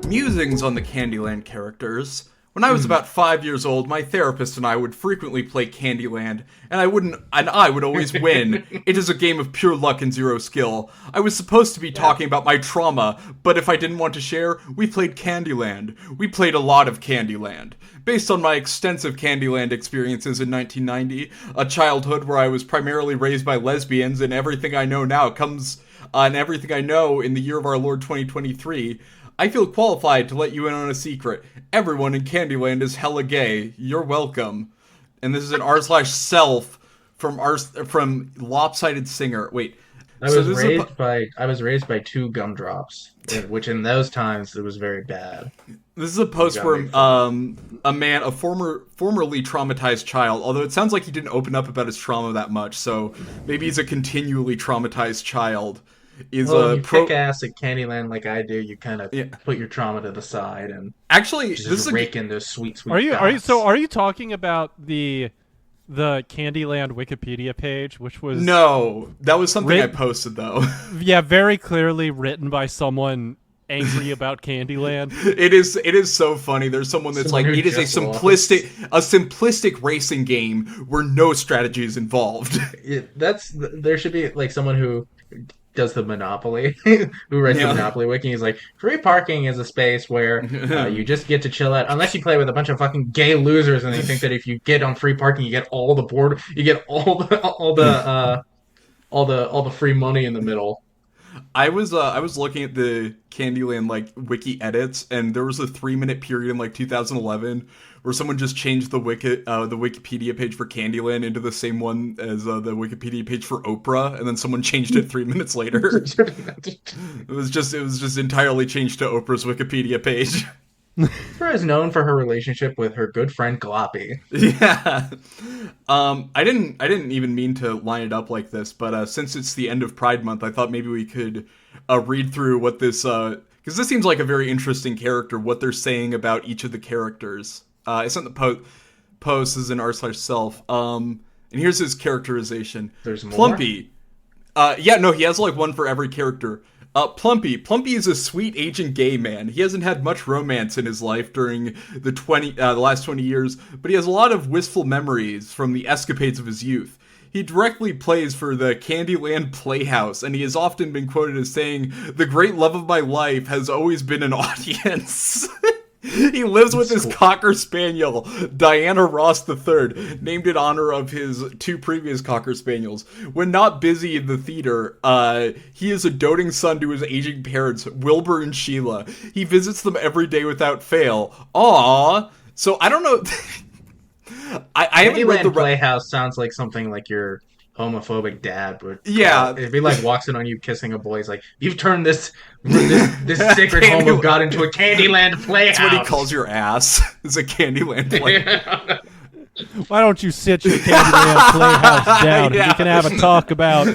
Musings on the Candyland characters. When I was about 5 years old, my therapist and I would frequently play Candyland, and I would always win. It is a game of pure luck and zero skill. I was supposed to be talking about my trauma, but if I didn't want to share, we played Candyland. We played a lot of Candyland. Based on my extensive Candyland experiences in 1990, a childhood where I was primarily raised by lesbians, and everything I know now comes, and everything I know in the year of our Lord 2023, I feel qualified to let you in on a secret. Everyone in Candyland is hella gay. You're welcome. And this is an r/self from Lopsided Singer. Wait. I was raised by two gumdrops, which in those times it was very bad. This is a post where a formerly traumatized child, although it sounds like he didn't open up about his trauma that much, so maybe he's a continually traumatized child. You kick ass at Candyland like I do. You kind of put your trauma to the side and actually just rake in those sweet. Are you talking about the Candyland Wikipedia page, which was no? That was something I posted though. Yeah, very clearly written by someone angry about Candyland. It is so funny. There's someone that's like, it is a simplistic racing game where no strategy is involved. There should be like someone who does the Monopoly, who writes the Monopoly wiki. He's like, free parking is a space where you just get to chill out, unless you play with a bunch of fucking gay losers, and they think that if you get on free parking, you get all the free money in the middle. I was looking at the Candyland wiki edits, and there was a 3-minute period in 2011 where someone just changed the Wikipedia page for Candyland into the same one as the Wikipedia page for Oprah, and then someone changed it 3 minutes later. It was just entirely changed to Oprah's Wikipedia page. Oprah is known for her relationship with her good friend Gloppy. Yeah. I didn't even mean to line it up like this, but since it's the end of Pride Month, I thought maybe we could read through what this because this seems like a very interesting character, what they're saying about each of the characters. I sent the post as an r/self. And here's his characterization. There's more? Plumpy. He has one for every character. Plumpy is a sweet aging gay man. He hasn't had much romance in his life during the last 20 years, but he has a lot of wistful memories from the escapades of his youth. He directly plays for the Candyland Playhouse, and he has often been quoted as saying, "The great love of my life has always been an audience." He lives with his Cocker Spaniel, Diana Ross III, named in honor of his two previous Cocker Spaniels. When not busy in the theater, he is a doting son to his aging parents, Wilbur and Sheila. He visits them every day without fail. Aww. So, I don't know. I haven't read the Playhouse sounds like something like your homophobic dad would. Yeah. If he walks in on you kissing a boy, he's like, "You've turned this sacred home of God into a Candyland Playhouse." That's what he calls your ass. It's a Candyland Playhouse. Why don't you sit your Candyland Playhouse down and we can have a talk about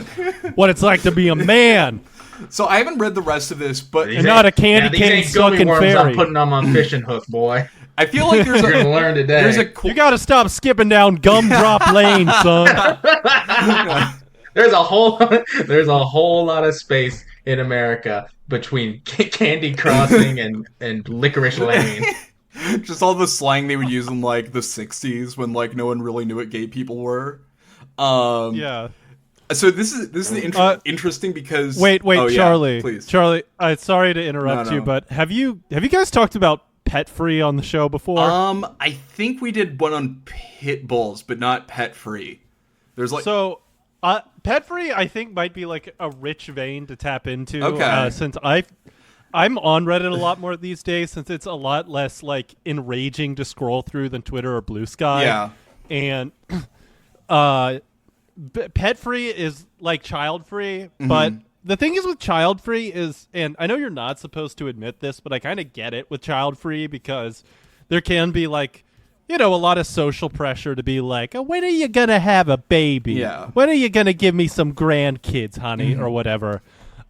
what it's like to be a man. So I haven't read the rest of this, but and not a candy cane sucking fairy. I'm putting them on fishing hook, boy. I feel like you're gonna learn today. You gotta stop skipping down Gumdrop Lane, son. There's a whole lot of space in America between Candy Crossing and Licorice Lane. Just all the slang they would use in the 60s when no one really knew what gay people were. Yeah. So this is interesting because wait, Charlie, please. Charlie, sorry to interrupt you, but have you guys talked about PetFree on the show before? I think we did one on pit bulls, but not PetFree. There's PetFree I think might be a rich vein to tap into. Okay. Since I'm on Reddit a lot more these days, since it's a lot less enraging to scroll through than Twitter or Blue Sky. Yeah. And PetFree is child free, mm-hmm. but the thing is with child free is, and I know you're not supposed to admit this, but I kind of get it with child free because there can be a lot of social pressure to be oh, when are you gonna have a baby? Yeah. When are you gonna give me some grandkids, honey, mm-hmm. or whatever?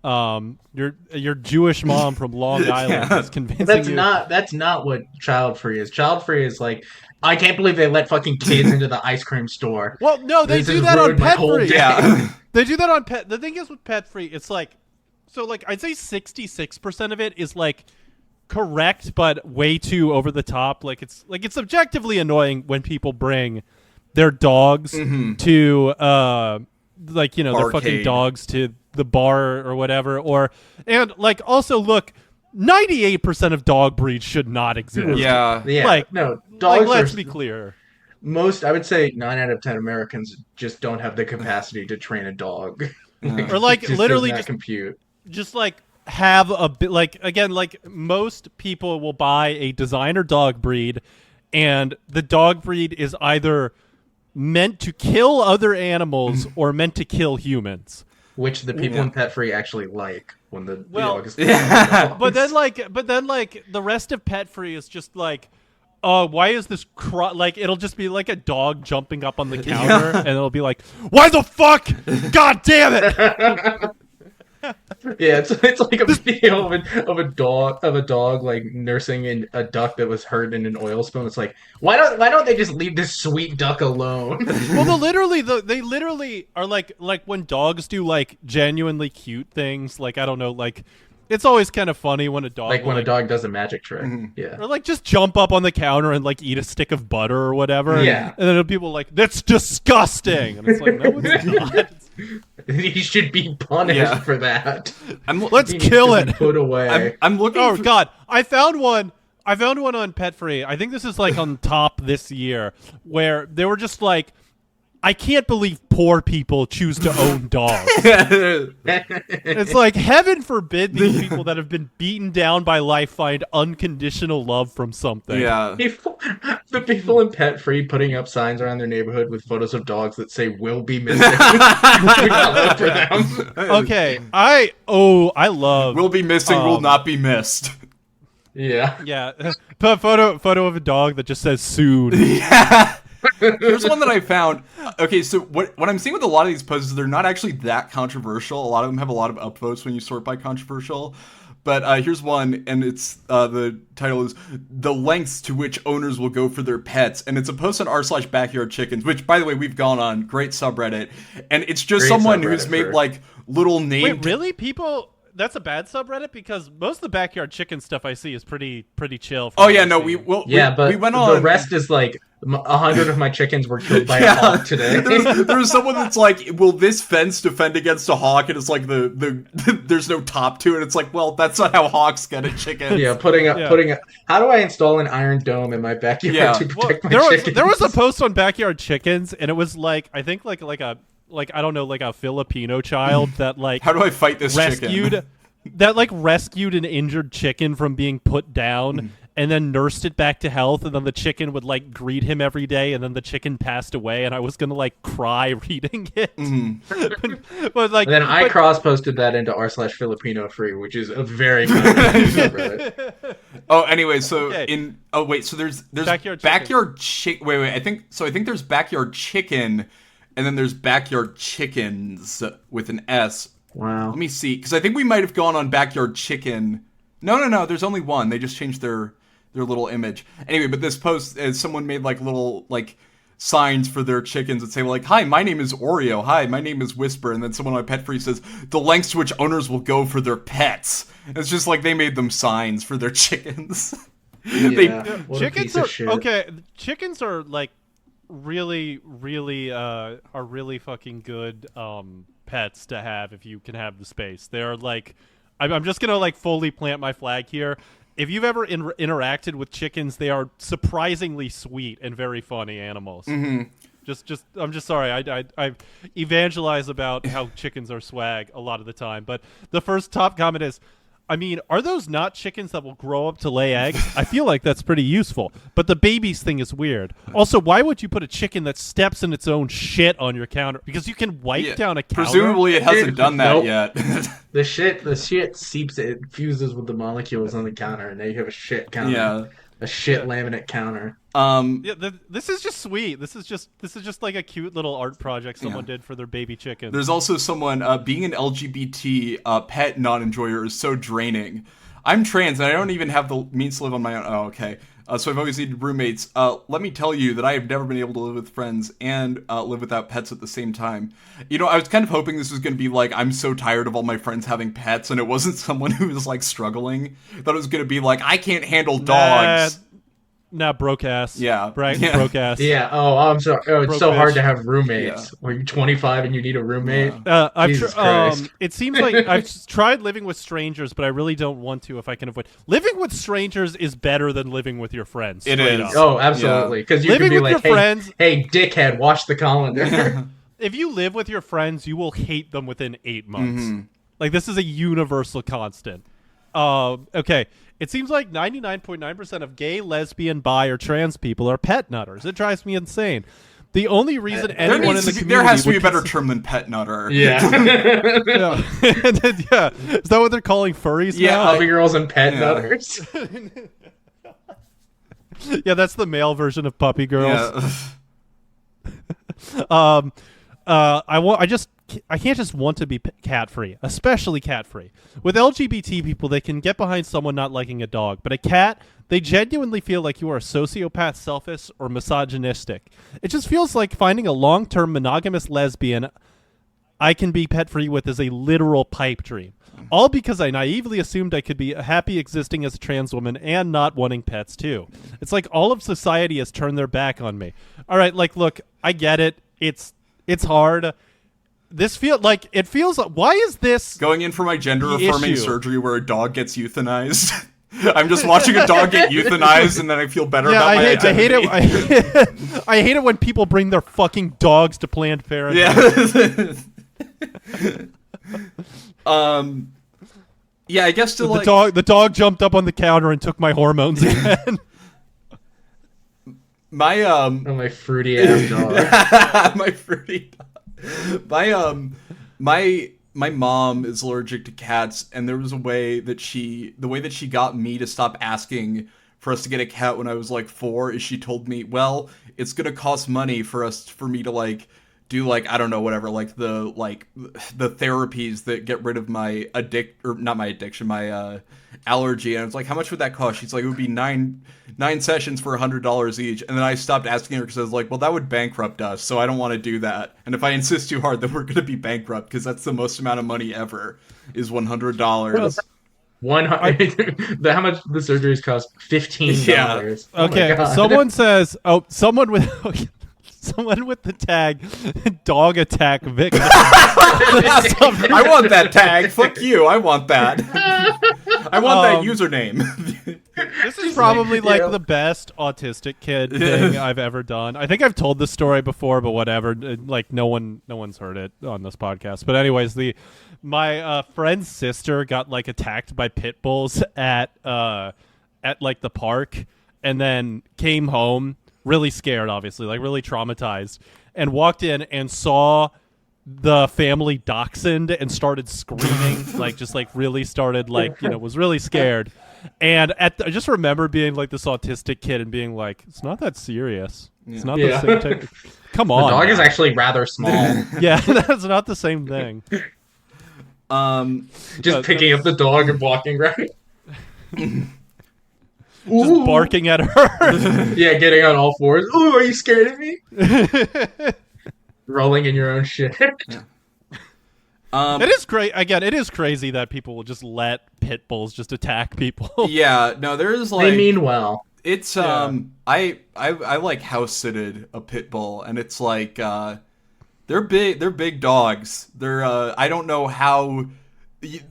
Your Jewish mom from Long Island is convincing you. That's not what child free is. Child free is I can't believe they let fucking kids into the ice cream store. Well, no, they do that on PetFree. Yeah. They do that on The thing is with PetFree, it's I'd say 66% of it is correct, but way too over the top. Like it's objectively annoying when people bring their dogs to like, you know, their fucking Barcade. dogs to the bar or whatever. And like also look, 98% of dog breeds should not exist. Yeah. Yeah, Like, no, dogs let's are be clear. I would say 9 out of 10 Americans just don't have the capacity to train a dog. Or like it just literally does not just compute. just like have a bit like again like most people will buy a designer dog breed and the dog breed is either meant to kill other animals or meant to kill humans. Which the people in PetFree actually like when the Well, dog is But then like the rest of PetFree is just like, why is this like it'll just be like a dog jumping up on the counter and it'll be like, why the fuck? God damn it. Yeah, it's like a video of a dog like nursing a duck that was hurt in an oil spill. It's like, why don't they just leave this sweet duck alone? Well, they literally are like when dogs do like genuinely cute things. Like I don't know, like it's always kind of funny when a dog Like will, when a dog does a magic trick. Yeah. or like just jump up on the counter and like eat a stick of butter or whatever. Yeah. And then people are like, that's disgusting. And it's like, no, it's not. He should be punished for that. Let's He needs kill to be it. Put away. I'm looking. Oh for, God, I found one on PetFree. I think this is like on top this year, where they were just like, I can't believe poor people choose to own dogs. It's like, heaven forbid these people that have been beaten down by life find unconditional love from something. Yeah. The people in PetFree putting up signs around their neighborhood with photos of dogs that say "will be missing." We got love for them. Okay, I love. Will be missing, will not be missed. Yeah. Yeah, put a photo of a dog that just says soon. Yeah. Here's one that I found. Okay, so what I'm seeing with a lot of these posts is they're not actually that controversial. A lot of them have a lot of upvotes when you sort by controversial. But here's one, and it's the title is "The Lengths to Which Owners Will Go for Their Pets," and it's a post on r/backyardchickens, which, by the way, we've gone on. Great subreddit, and it's just Great someone subreddit who's made for- like little named. Wait, really? People? That's a bad subreddit because most of the backyard chicken stuff I see is pretty chill. Oh yeah, no, we went on. The rest is like 100 of my chickens were killed by a Yeah. hawk today. There's someone that's like, will this fence defend against a hawk? And it's like there's no top to it. It's like, well, that's not how hawks get at chickens. Yeah, putting up. How do I install an iron dome in my backyard Yeah. to protect my There chickens? was a post on backyard chickens, and it was like I think like I don't know, like a Filipino child that like How do I fight this chicken? rescued an injured chicken from being put down and then nursed it back to health, and then the chicken would like greet him every day, and then the chicken passed away, and I was gonna like cry reading it. but like And then I cross posted that into r/Filipino free, which is a very controversial subreddit. Oh, anyway, so Okay. so there's Backyard wait, I think there's backyard chicken, and then there's backyard chickens with an S. Wow. Let me see, because I think we might have gone on backyard chicken. No, there's only one. They just changed their little image. Anyway, but this post, someone made like little like signs for their chickens that say like, "Hi, my name is Oreo. Hi, my name is Whisper." And then someone on PetFree says, "The lengths to which owners will go for their pets." And it's just like they made them signs for their chickens. Yeah. What a chickens piece are of shit. okay. Chickens are like really fucking good pets to have if you can have the space. They're like, I'm just gonna like fully plant my flag here. If you've ever interacted with chickens, they are surprisingly sweet and very funny animals. Mm-hmm. I'm just sorry. I evangelize about how chickens are swag a lot of the time. But the first top comment is, I mean, are those not chickens that will grow up to lay eggs? I feel like that's pretty useful. But the babies thing is weird. Also, why would you put a chicken that steps in its own shit on your counter? Because you can wipe down a counter. Presumably, it hasn't done that Nope. yet. The shit seeps, it fuses with the molecules on the counter, and now you have a shit counter. Yeah. A shit laminate counter. Yeah, this is just sweet. This is just like a cute little art project someone did for their baby chickens. There's also someone being an LGBT pet non-enjoyer is so draining. I'm trans and I don't even have the means to live on my own. Oh, okay. So I've always needed roommates. Let me tell you that I have never been able to live with friends and live without pets at the same time. You know, I was kind of hoping this was going to be like, I'm so tired of all my friends having pets, and it wasn't someone who was like struggling. I thought it was going to be like, I can't handle dogs. Nah, broke ass. Yeah. Yeah. Broke ass. Yeah. Oh, I'm sorry. Oh, it's Broke so hard bitch. to have roommates. Yeah. Were you 25 and you need a roommate? Jesus I've Christ. it seems like I've tried living with strangers, but I really don't want to if I can avoid. Living with strangers is better than living with your friends. It straight is. up. Oh, absolutely. Because you Living can be with like, your hey, friends- hey, dickhead, watch the colander. If you live with your friends, you will hate them within 8 months. Mm-hmm. Like, this is a universal constant. Okay. It seems like 99.9% of gay, lesbian, bi, or trans people are pet nutters. It drives me insane. The only reason anyone in the community there has to be a would better term than pet nutter. Yeah. yeah. Yeah. Is that what they're calling furries Yeah, now? Puppy girls and pet Yeah. nutters. Yeah, that's the male version of puppy girls. Yeah. I can't just want to be cat free, especially cat free. With LGBT people, they can get behind someone not liking a dog, but a cat, they genuinely feel like you are a sociopath, selfish, or misogynistic. It just feels like finding a long-term monogamous lesbian I can be pet free with is a literal pipe dream. All because I naively assumed I could be happy existing as a trans woman and not wanting pets too. It's like all of society has turned their back on me. All right, like, look, I get it. It's hard. It feels. Why is this Going in for my gender The affirming issue. surgery where a dog gets euthanized. I'm just watching a dog get euthanized, and then I feel better about my I identity. hate it. I hate it when people bring their fucking dogs to Planned Parenthood. Yeah. Yeah, I guess to like The dog jumped up on the counter and took my hormones again. my Oh, my fruity ass dog. my fruity my mom is allergic to cats, and there was the way that she got me to stop asking for us to get a cat when I was like 4 is she told me, well, it's gonna cost money for me to like do like, I don't know, whatever, like the therapies that get rid of my allergy. And I was like, how much would that cost? She's like, it would be nine sessions for $100 each. And then I stopped asking her because I was like, well, that would bankrupt us, so I don't want to do that. And if I insist too hard, then we're going to be bankrupt, because that's the most amount of money ever is $100. How much the surgeries cost? $15. Yeah. Oh my Okay, God. someone says, someone with the tag dog attack victim. I want that tag. Fuck you. I want that. I want that username. This is probably like Yeah. the best autistic kid thing I've ever done. I think I've told this story before, but whatever. Like no one's heard it on this podcast. But anyways, my friend's sister got like attacked by pit bulls at like the park, and then came home really scared, obviously, like really traumatized, and walked in and saw the family dachshund and started screaming, like just like really started like, was really scared. And I just remember being like this autistic kid and being like, it's not that serious. It's not Yeah. the same type. Come The on. dog is man. actually rather small. Yeah, that's not the same thing. Just picking up the dog and walking right. Just barking at her. Yeah, getting on all fours. Ooh, are you scared of me? Rolling in your own shit. It is great. Again, it is crazy that people will just let pit bulls just attack people. Yeah, no, there's like They mean well. it's I like house sitted a pit bull, and it's like they're big dogs. They're I don't know how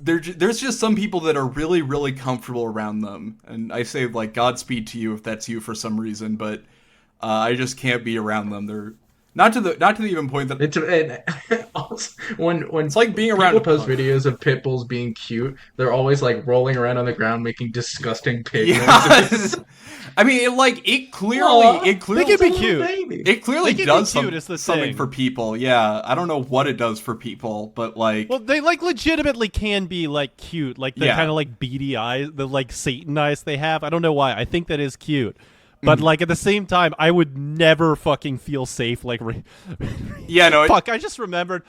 there's just some people that are really, really comfortable around them, and I say like Godspeed to you if that's you for some reason, but I just can't be around them. They're not to the even point that It's also, when it's like being around people a post pug. videos of pit bulls being cute, they're always like rolling around on the ground making disgusting pig Yeah. noises. I mean, it clearly Aw, They can be cute. Baby. it clearly They can be does cute, is the something thing. for people. Yeah, I don't know what it does for people, but like Well, they like legitimately can be like cute, like the Yeah. kind of like beady eyes, the like Satan eyes they have. I don't know why. I think that is cute, But like at the same time, I would never fucking feel safe. Like, Yeah, no. fuck. I just remembered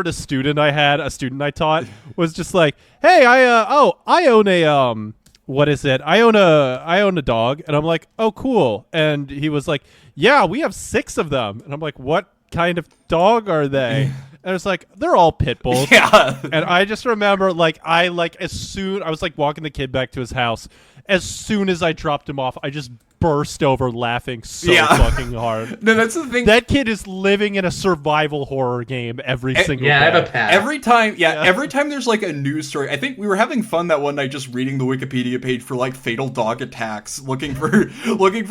a student I taught was just like, hey, I own a what is it? I own a dog, and I'm like, oh, cool. And he was like, yeah, we have 6 of them, and I'm like, what kind of dog are they? And it's like, they're all pit bulls. Yeah. And I just remember, I was like walking the kid back to his house. As soon as I dropped him off, I just burst over laughing so fucking hard. No, that's the thing. That kid is living in a survival horror game every single day. I have a pet. Every time there's like a news story, I think we were having fun that one night just reading the Wikipedia page for like fatal dog attacks, looking for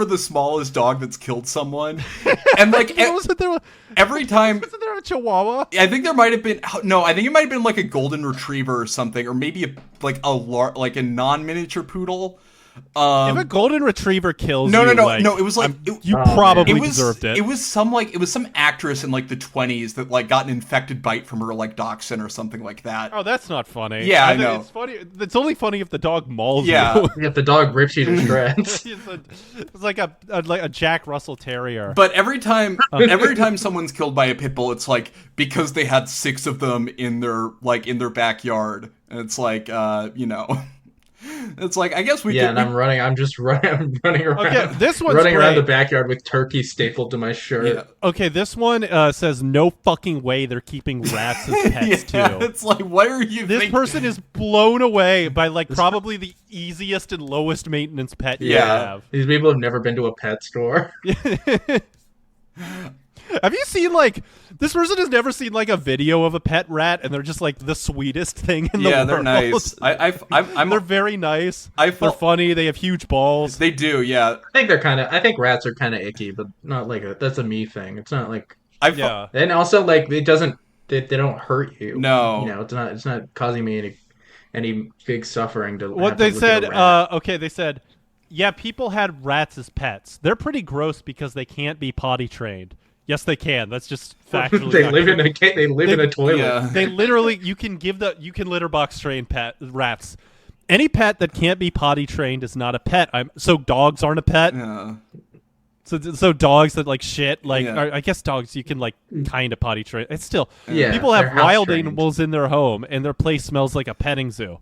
the smallest dog that's killed someone. And like every time Wasn't there a Chihuahua? I think there might have been I think it might have been like a golden retriever or something, or maybe a non-miniature poodle. If a golden retriever kills no, you, it was like you probably it deserved it. It was some actress in like the 20s that like got an infected bite from her like dachshund or something like that. Oh, that's not funny. Yeah, I think know. It's funny. It's only funny if the dog mauls you. If the dog rips you to shreds. It's like a Jack Russell Terrier. But every time someone's killed by a pit bull, it's like because they had 6 of them in their backyard, and it's like it's like I guess we. Yeah, and I'm running around. Okay, this one's running around great. the backyard with turkey stapled to my shirt. Yeah. Okay, this one says no fucking way they're keeping rats as pets too. It's like, what are you? This person is blown away by like probably the easiest and lowest maintenance pet you have. These people have never been to a pet store. Have you seen this person has never seen like a video of a pet rat, and they're just like the sweetest thing in the world. Yeah, they're nice. They're very nice. They're funny. They have huge balls. They do, yeah. I think rats are kind of icky, but not like that's a me thing. It's not like and also like it doesn't. They don't hurt you. No, it's not causing me any big suffering to. What they said. They said, yeah, people had rats as pets. They're pretty gross because they can't be potty trained. Yes, they can. That's just factually. They live in a toilet. Yeah. They literally, you can litter box train rats. Any pet that can't be potty trained is not a pet. So dogs aren't a pet. Yeah. So dogs that like shit, Yeah. I guess dogs you can like kind of potty train. It's still people they're have wild house-trained. animals in their home, and their place smells like a petting zoo.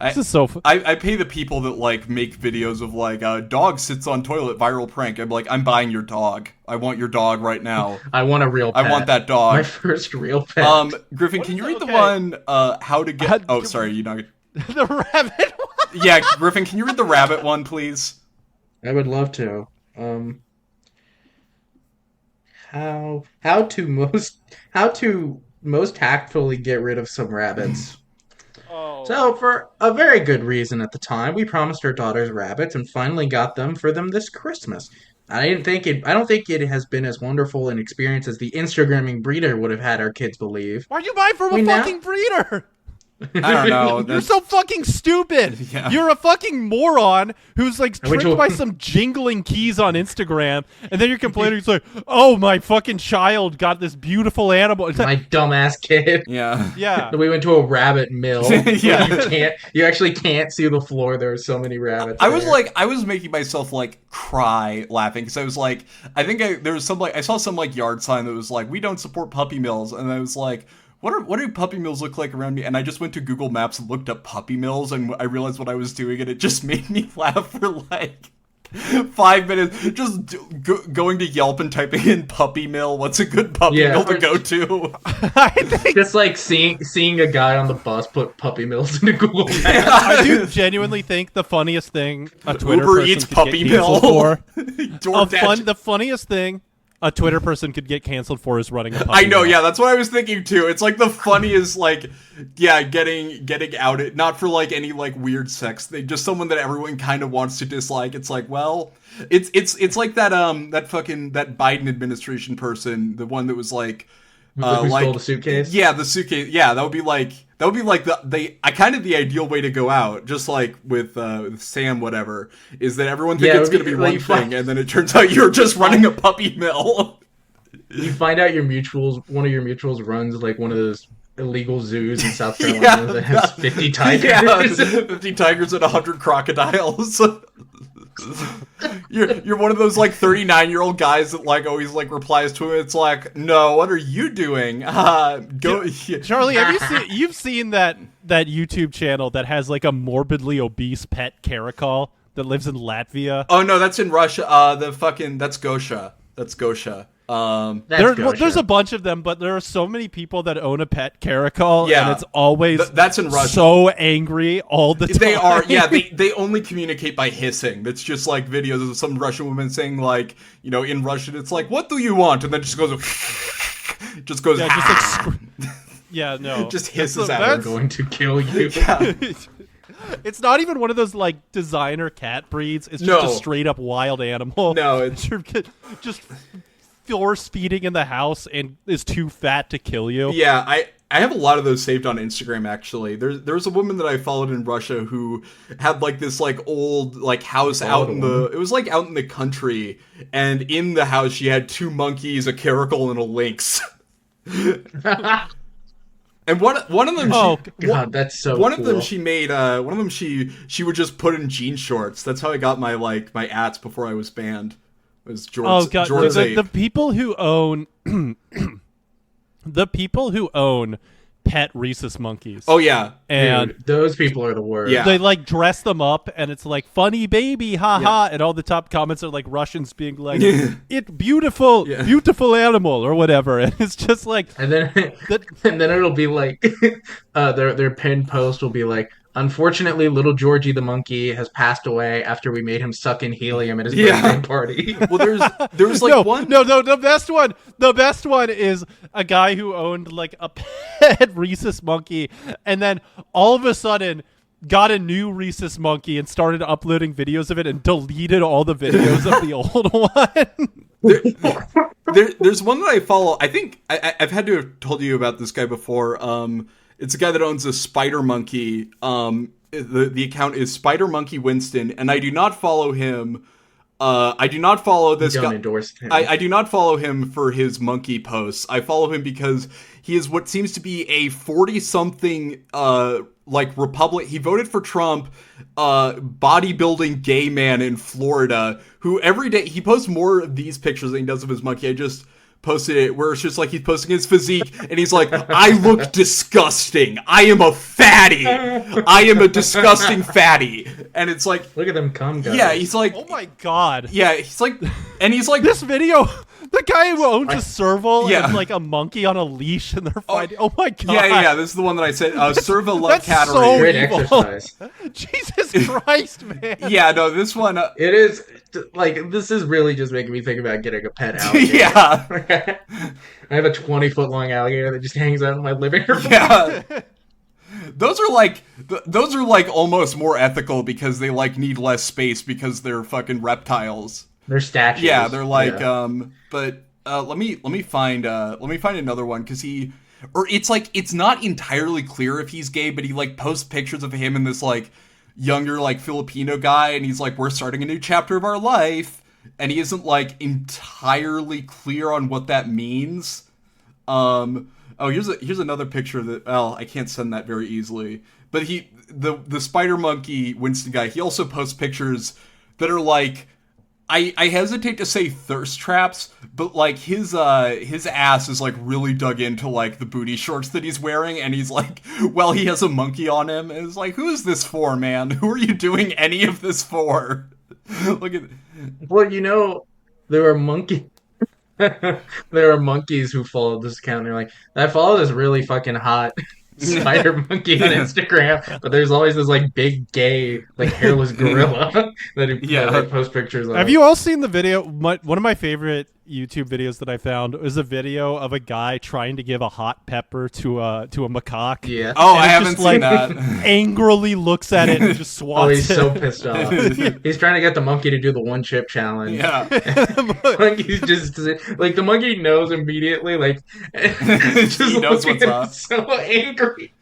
This is so. I pay the people that like make videos of like dog sits on toilet viral prank. I'm like, I'm buying your dog. I want your dog right now. I want a real pet. I want that dog. My first real pet. Griffin, can you read the one how to get? Oh, sorry, you not. The rabbit one. Yeah, Griffin, can you read the rabbit one, please? I would love to. How to most tactfully get rid of some rabbits. Oh. So, for a very good reason at the time, we promised our daughters rabbits and finally got them for them this Christmas. I don't think it has been as wonderful an experience as the Instagramming breeder would have had our kids believe. Why'd you buy from a fucking breeder? I don't know. You're so fucking stupid. Yeah. You're a fucking moron who's like went tricked to- by some jingling keys on Instagram, and then you're complaining. It's like, oh, my fucking child got this beautiful animal. It's My like, dumbass kid. Yeah. yeah. We went to a rabbit mill. Yeah. You actually can't see the floor. There are so many rabbits. I was there. like, I was making myself like cry laughing because I was like, there was some like I saw some like yard sign that was like, we don't support puppy mills, and I was like, what do puppy mills look like around me? And I just went to Google Maps and looked up puppy mills, and I realized what I was doing, and it just made me laugh for like 5 minutes. Just going to Yelp and typing in puppy mill. What's a good puppy mill to go to? I think just like seeing a guy on the bus put puppy mills into Google Maps. I do genuinely think the funniest thing a Twitter Uber person Eats could puppy get canceled mill. for. DoorDash. The funniest thing a Twitter person could get canceled for is running a puppy I know, mill. yeah, that's what I was thinking too. It's like the funniest, like, yeah, getting outed, not for like any like weird sex thing, just someone that everyone kind of wants to dislike. It's like, well, it's like that that Biden administration person, the one that was like, Who like stole the suitcase? Yeah, the suitcase. Yeah, that would be like the kind of the ideal way to go out, just like with Sam, whatever, is that everyone thinks it's going to be one thing, and then it turns out you're just running a puppy mill. You find out one of your mutuals runs like one of those illegal zoos in South Carolina that has 50 tigers. Yeah, 50 tigers and 100 crocodiles. You're one of those like 39-year-old guys that like always like replies to him. It's like, no, what are you doing? Go, Charlie, you've seen that YouTube channel that has like a morbidly obese pet caracal that lives in Latvia? Oh no, that's in Russia. That's Gosha. That's Gosha. There's a bunch of them, but there are so many people that own a pet caracal, and it's always that's in Russia. So angry all the time. They are, yeah. They only communicate by hissing. That's just like videos of some Russian woman saying like, you know, in Russian, it's like, "What do you want?" and then just goes, just goes, yeah, no, just hisses at "I'm her. going to kill you." Yeah. It's not even one of those like designer cat breeds. It's just a straight up wild animal. No, it's just force feeding in the house and is too fat to kill you. Yeah, I have a lot of those saved on Instagram actually. There's a woman that I followed in Russia who had like this like old like house out in the, it was like out in the country, and in the house she had 2 monkeys, a caracal, and a lynx. And one of them, God, that's so. One cool. of them she made. One of them she would just put in jean shorts. That's how I got my ats before I was banned. It was George. Oh god, George the people who own the people who own pet rhesus monkeys. Oh yeah, and dude, those people are the worst. Yeah. They like dress them up, and it's like funny baby, haha, and all the top comments are like Russians being like, "It beautiful, beautiful animal" or whatever, and it's just like, and then it'll be like, their pinned post will be like, "Unfortunately, little Georgie the monkey has passed away after we made him suck in helium at his birthday party." Well, there was like no, the best one is a guy who owned like a pet rhesus monkey, and then all of a sudden got a new rhesus monkey and started uploading videos of it and deleted all the videos of the old one. There's one that I follow. I think I've had to have told you about this guy before. It's a guy that owns a spider monkey. The account is Spider Monkey Winston, and I do not follow him. I do not follow this guy. Endorse him. I do not follow him for his monkey posts. I follow him because he is what seems to be a 40-something Republic. He voted for Trump, bodybuilding gay man in Florida who every day he posts more of these pictures than he does of his monkey. I just posted it where it's just like he's posting his physique and he's like, "I look disgusting. I am a fatty. I am a disgusting fatty." And it's like, look at them cum guys. Yeah, he's like, oh my god. Yeah, he's like, and he's like, this video, the guy who owns a serval and like a monkey on a leash, and they're fighting. Oh my god. Yeah, this is the one that I said. Serva love cattery. So great evil. exercise. Jesus Christ, man. Yeah, no, this one. It is like, this is really just making me think about getting a pet alligator. Yeah. I have a 20-foot long alligator that just hangs out in my living room. Yeah. Those are like almost more ethical because they like need less space because they're fucking reptiles. They're statues. Yeah, they're like but let me find another one cuz it's not entirely clear if he's gay, but he like posts pictures of him and this like younger like Filipino guy, and he's like, "We're starting a new chapter of our life," and he isn't like entirely clear on what that means. Here's another picture that, well, I can't send that very easily. But the Spider Monkey Winston guy, he also posts pictures that are like, I hesitate to say thirst traps, but like his ass is like really dug into like the booty shorts that he's wearing, and he's like, well, he has a monkey on him, and it's like, who is this for, man? Who are you doing any of this for? Look at. Well, you know, there are monkeys who follow this account, and they're like, I follow this really fucking hot spider monkey on Instagram, but there's always this like big gay like hairless gorilla that post pictures of. Have you all seen the video? One of my favorite YouTube videos that I found is a video of a guy trying to give a hot pepper to a macaque. Yeah. Oh, I haven't seen that. Angrily looks at it and just swats Oh, he's it. so pissed off. He's trying to get the monkey to do the one chip challenge. Yeah. Monkey's just like, the monkey knows immediately, like just he knows what's up. So angry.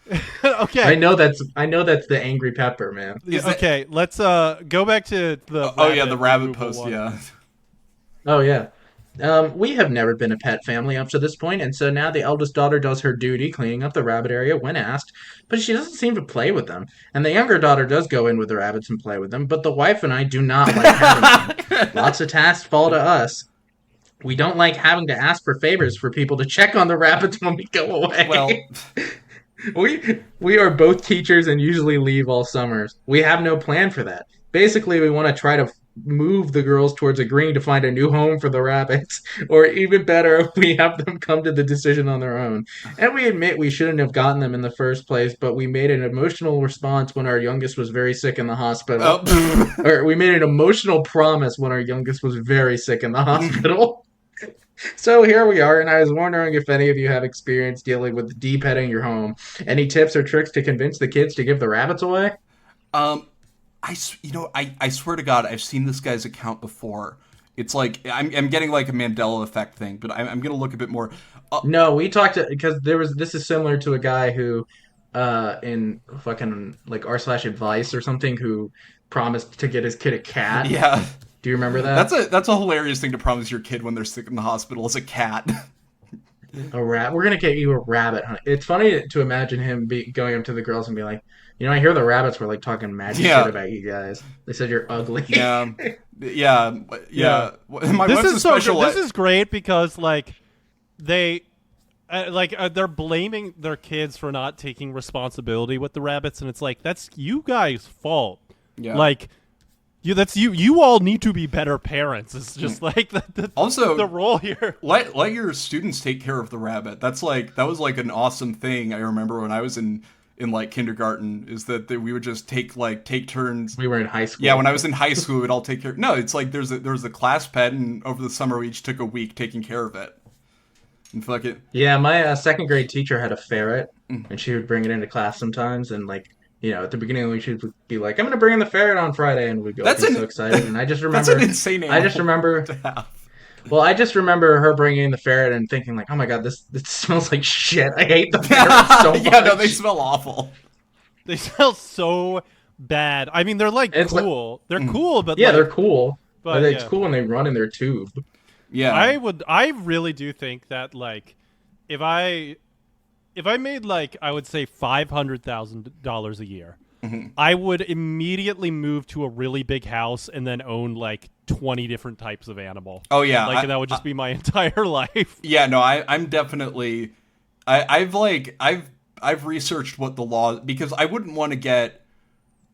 Okay. I know that's the angry pepper, man. Okay, let's go back to the the rabbit post. one. Yeah. Oh yeah. We have never been a pet family up to this point, and so now the eldest daughter does her duty cleaning up the rabbit area when asked, but she doesn't seem to play with them. And the younger daughter does go in with the rabbits and play with them, but the wife and I do not like having them. Lots of tasks fall to us. We don't like having to ask for favors for people to check on the rabbits when we go Well, away. We are both teachers and usually leave all summers. We have no plan for that. Basically, we want to try to move the girls towards agreeing to find a new home for the rabbits, or even better, we have them come to the decision on their own. And we admit we shouldn't have gotten them in the first place, but we made an emotional response when our youngest was very sick in the hospital. oh, Or we made an emotional promise when our youngest was very sick in the hospital. So here we are, and I was wondering if any of you have experience dealing with de-petting your home. Any tips or tricks to convince the kids to give the rabbits away? um, I swear to God, I've seen this guy's account before. It's like I'm getting like a Mandela effect thing, but I'm gonna look a bit more. No, we talked to, because there was, this is similar to a guy who, in fucking like r/advice or something, who promised to get his kid a cat. Yeah, Do you remember that? that's a hilarious thing to promise your kid when they're sick in the hospital as a cat. A rat. We're gonna get you a rabbit, honey. It's funny to imagine him going up to the girls and be like, I hear the rabbits were like talking mad Yeah. shit about you guys. They said you're ugly. Yeah, yeah, Yeah. My This wife's a is so good. special. This is great because like they they're blaming their kids for not taking responsibility with the rabbits, and it's like that's you guys' fault. Yeah. Like you all need to be better parents. It's just like Also, the role here. let your students take care of the rabbit. That was like an awesome thing. I remember when I was in like kindergarten, is that we would just take turns. We were in high school. Yeah, when I was in high school, we'd all take care. No, it's like there was a class pet, and over the summer we each took a week taking care of it. And fuck it. Yeah, my second grade teacher had a ferret, and she would bring it into class sometimes, and like, at the beginning of the week, she'd be like, "I'm gonna bring in the ferret on Friday," and we'd go, That's be so excited. And I just That's remember, an insane animal. I just remember, to have. well, I just remember her bringing in the ferret and thinking like, "Oh my god, this smells like shit. I hate the ferret so much." Yeah, no, they smell awful. They smell so bad. I mean, they're like It's like- cool. They're cool, but Yeah, like, they're cool, but but it's yeah. cool when they run in their tube. Yeah, I really do think that like if I made like I would say $500,000 a year, I would immediately move to a really big house and then own like 20 different types of animal. Oh yeah, Like that would just be my entire life. Yeah, no, I'm definitely. I've researched what the law, because I wouldn't want to get.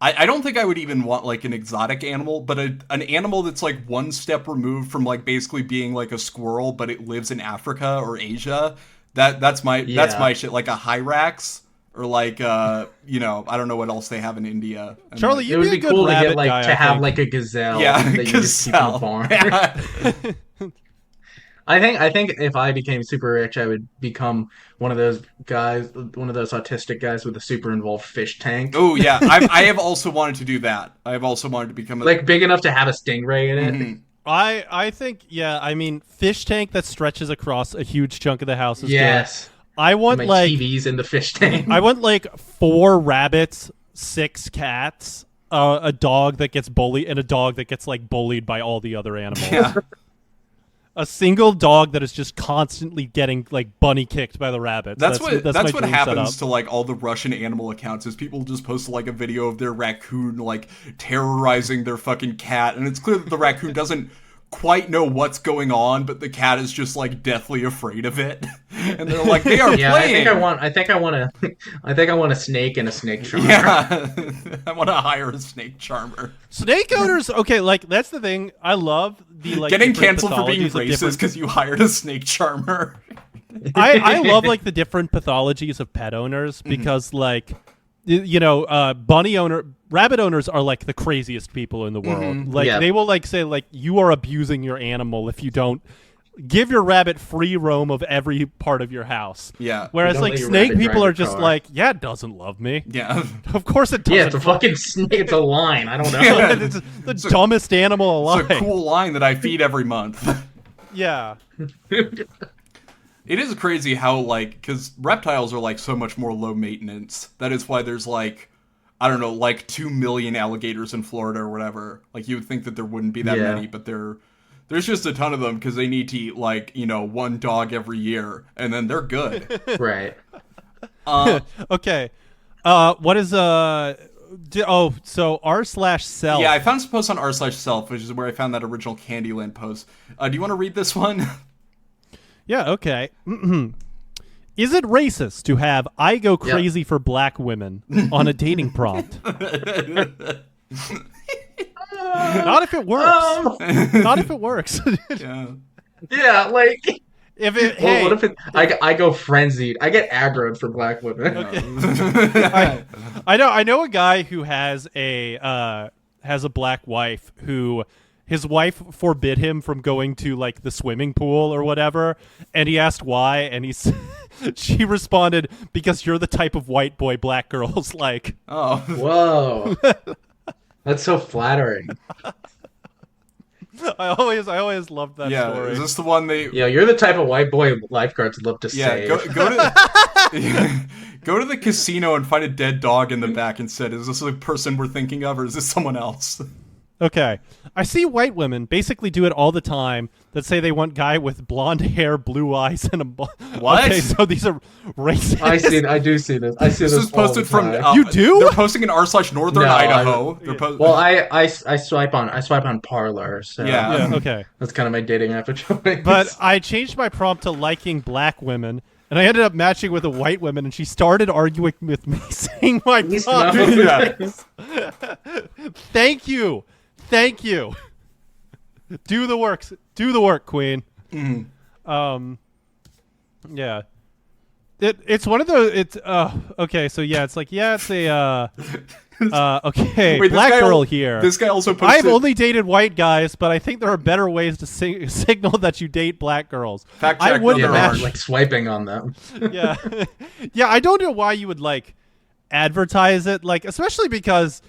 I don't think I would even want like an exotic animal, but an animal that's like one step removed from like basically being like a squirrel, but it lives in Africa or Asia. That's my shit. Like a hyrax, or like I don't know what else they have in India. And, Charlie, like, you'd It would be be a good cool to rabbit get like guy, to I have think. like a gazelle yeah, that you just keep on the farm. Yeah. I think if I became super rich, I would become one of those guys, one of those autistic guys with a super involved fish tank, Oh yeah, I have also wanted to do that. I have also wanted to become a, like big enough to have a stingray in it. Mhm. I think I mean fish tank that stretches across a huge chunk of the house is Yes, good. I want my like TVs in the fish tank. I want like 4 rabbits, 6 cats, a dog that gets bullied, and a dog that gets like bullied by all the other animals. Yeah. A single dog that is just constantly getting like bunny kicked by the rabbits. That's my what dream happens setup. to like all the Russian animal accounts, is people just post like a video of their raccoon like terrorizing their fucking cat, and it's clear that the raccoon doesn't quite know what's going on, but the cat is just like deathly afraid of it. And they're like, they are Yeah, playing. I think I want a snake and a snake charmer. Yeah. I want to hire a snake charmer. Snake owners, okay, like that's the thing. I love the like Getting different canceled for being pathologies of racist different- because you hired a snake charmer. I love like the different pathologies of pet owners because like rabbit owners are like the craziest people in the world. Like Yeah. they will like say like you are abusing your animal if you don't give your rabbit free roam of every part of your house. Yeah. Whereas Don't like let your snake rabbit people drive are your just car. like, yeah, it doesn't love me. Yeah. Of course it doesn't. Yeah, it's a fucking snake. It's a line. I don't know. Yeah. it's the dumbest animal alive. It's a cool line that I feed every month. Yeah. It is crazy how, like, because reptiles are, like, so much more low maintenance. That is why there's, like, I don't know, like 2 million alligators in Florida or whatever. Like, you would think that there wouldn't be that Yeah. many, but There's just a ton of them because they need to eat like, one dog every year, and then they're good. Right. Okay. What is so r/self. Yeah, I found some posts on r/self, which is where I found that original Candyland post. Do you want to read this one? Yeah. Okay. Is it racist to have "I go crazy for black women" on a dating prompt? Not if it works. Not if it works. Yeah, like if it. well, Hey, what if it? I go frenzied. I get aggroed for black women. Okay. I know a guy who has a black wife who his wife forbid him from going to like the swimming pool or whatever, and he asked why, and she responded, "Because you're the type of white boy black girls like." Oh, Whoa, that's so flattering. I always loved that story. Is this the one they? Yeah, you're the type of white boy lifeguards love to save. Go to go to the casino and find a dead dog in the back instead. Is this the person we're thinking of, or is this someone else? Okay. I see white women basically do it all the time that say they want guy with blonde hair, blue eyes, and a... What? Okay, so these are racist. I do see this. I see This is posted from... You do? They're posting in r/northern Idaho. Well, I swipe on Parlor, so Yeah. Yeah, okay. that's kind of my dating app of choice. But I changed my prompt to liking black women, and I ended up matching with a white woman, and she started arguing with me, saying my prompt. Yeah. Thank you. Do the work, queen. Mm-hmm. Yeah. It's one of those. It's okay. So yeah, it's like it's a okay. Wait, black girl here. This guy also posted... I've only dated white guys, but I think there are better ways to signal that you date black girls. Fact I check, wouldn't there yeah, are. like swiping on them. Yeah, yeah. I don't know why you would like advertise it, like especially because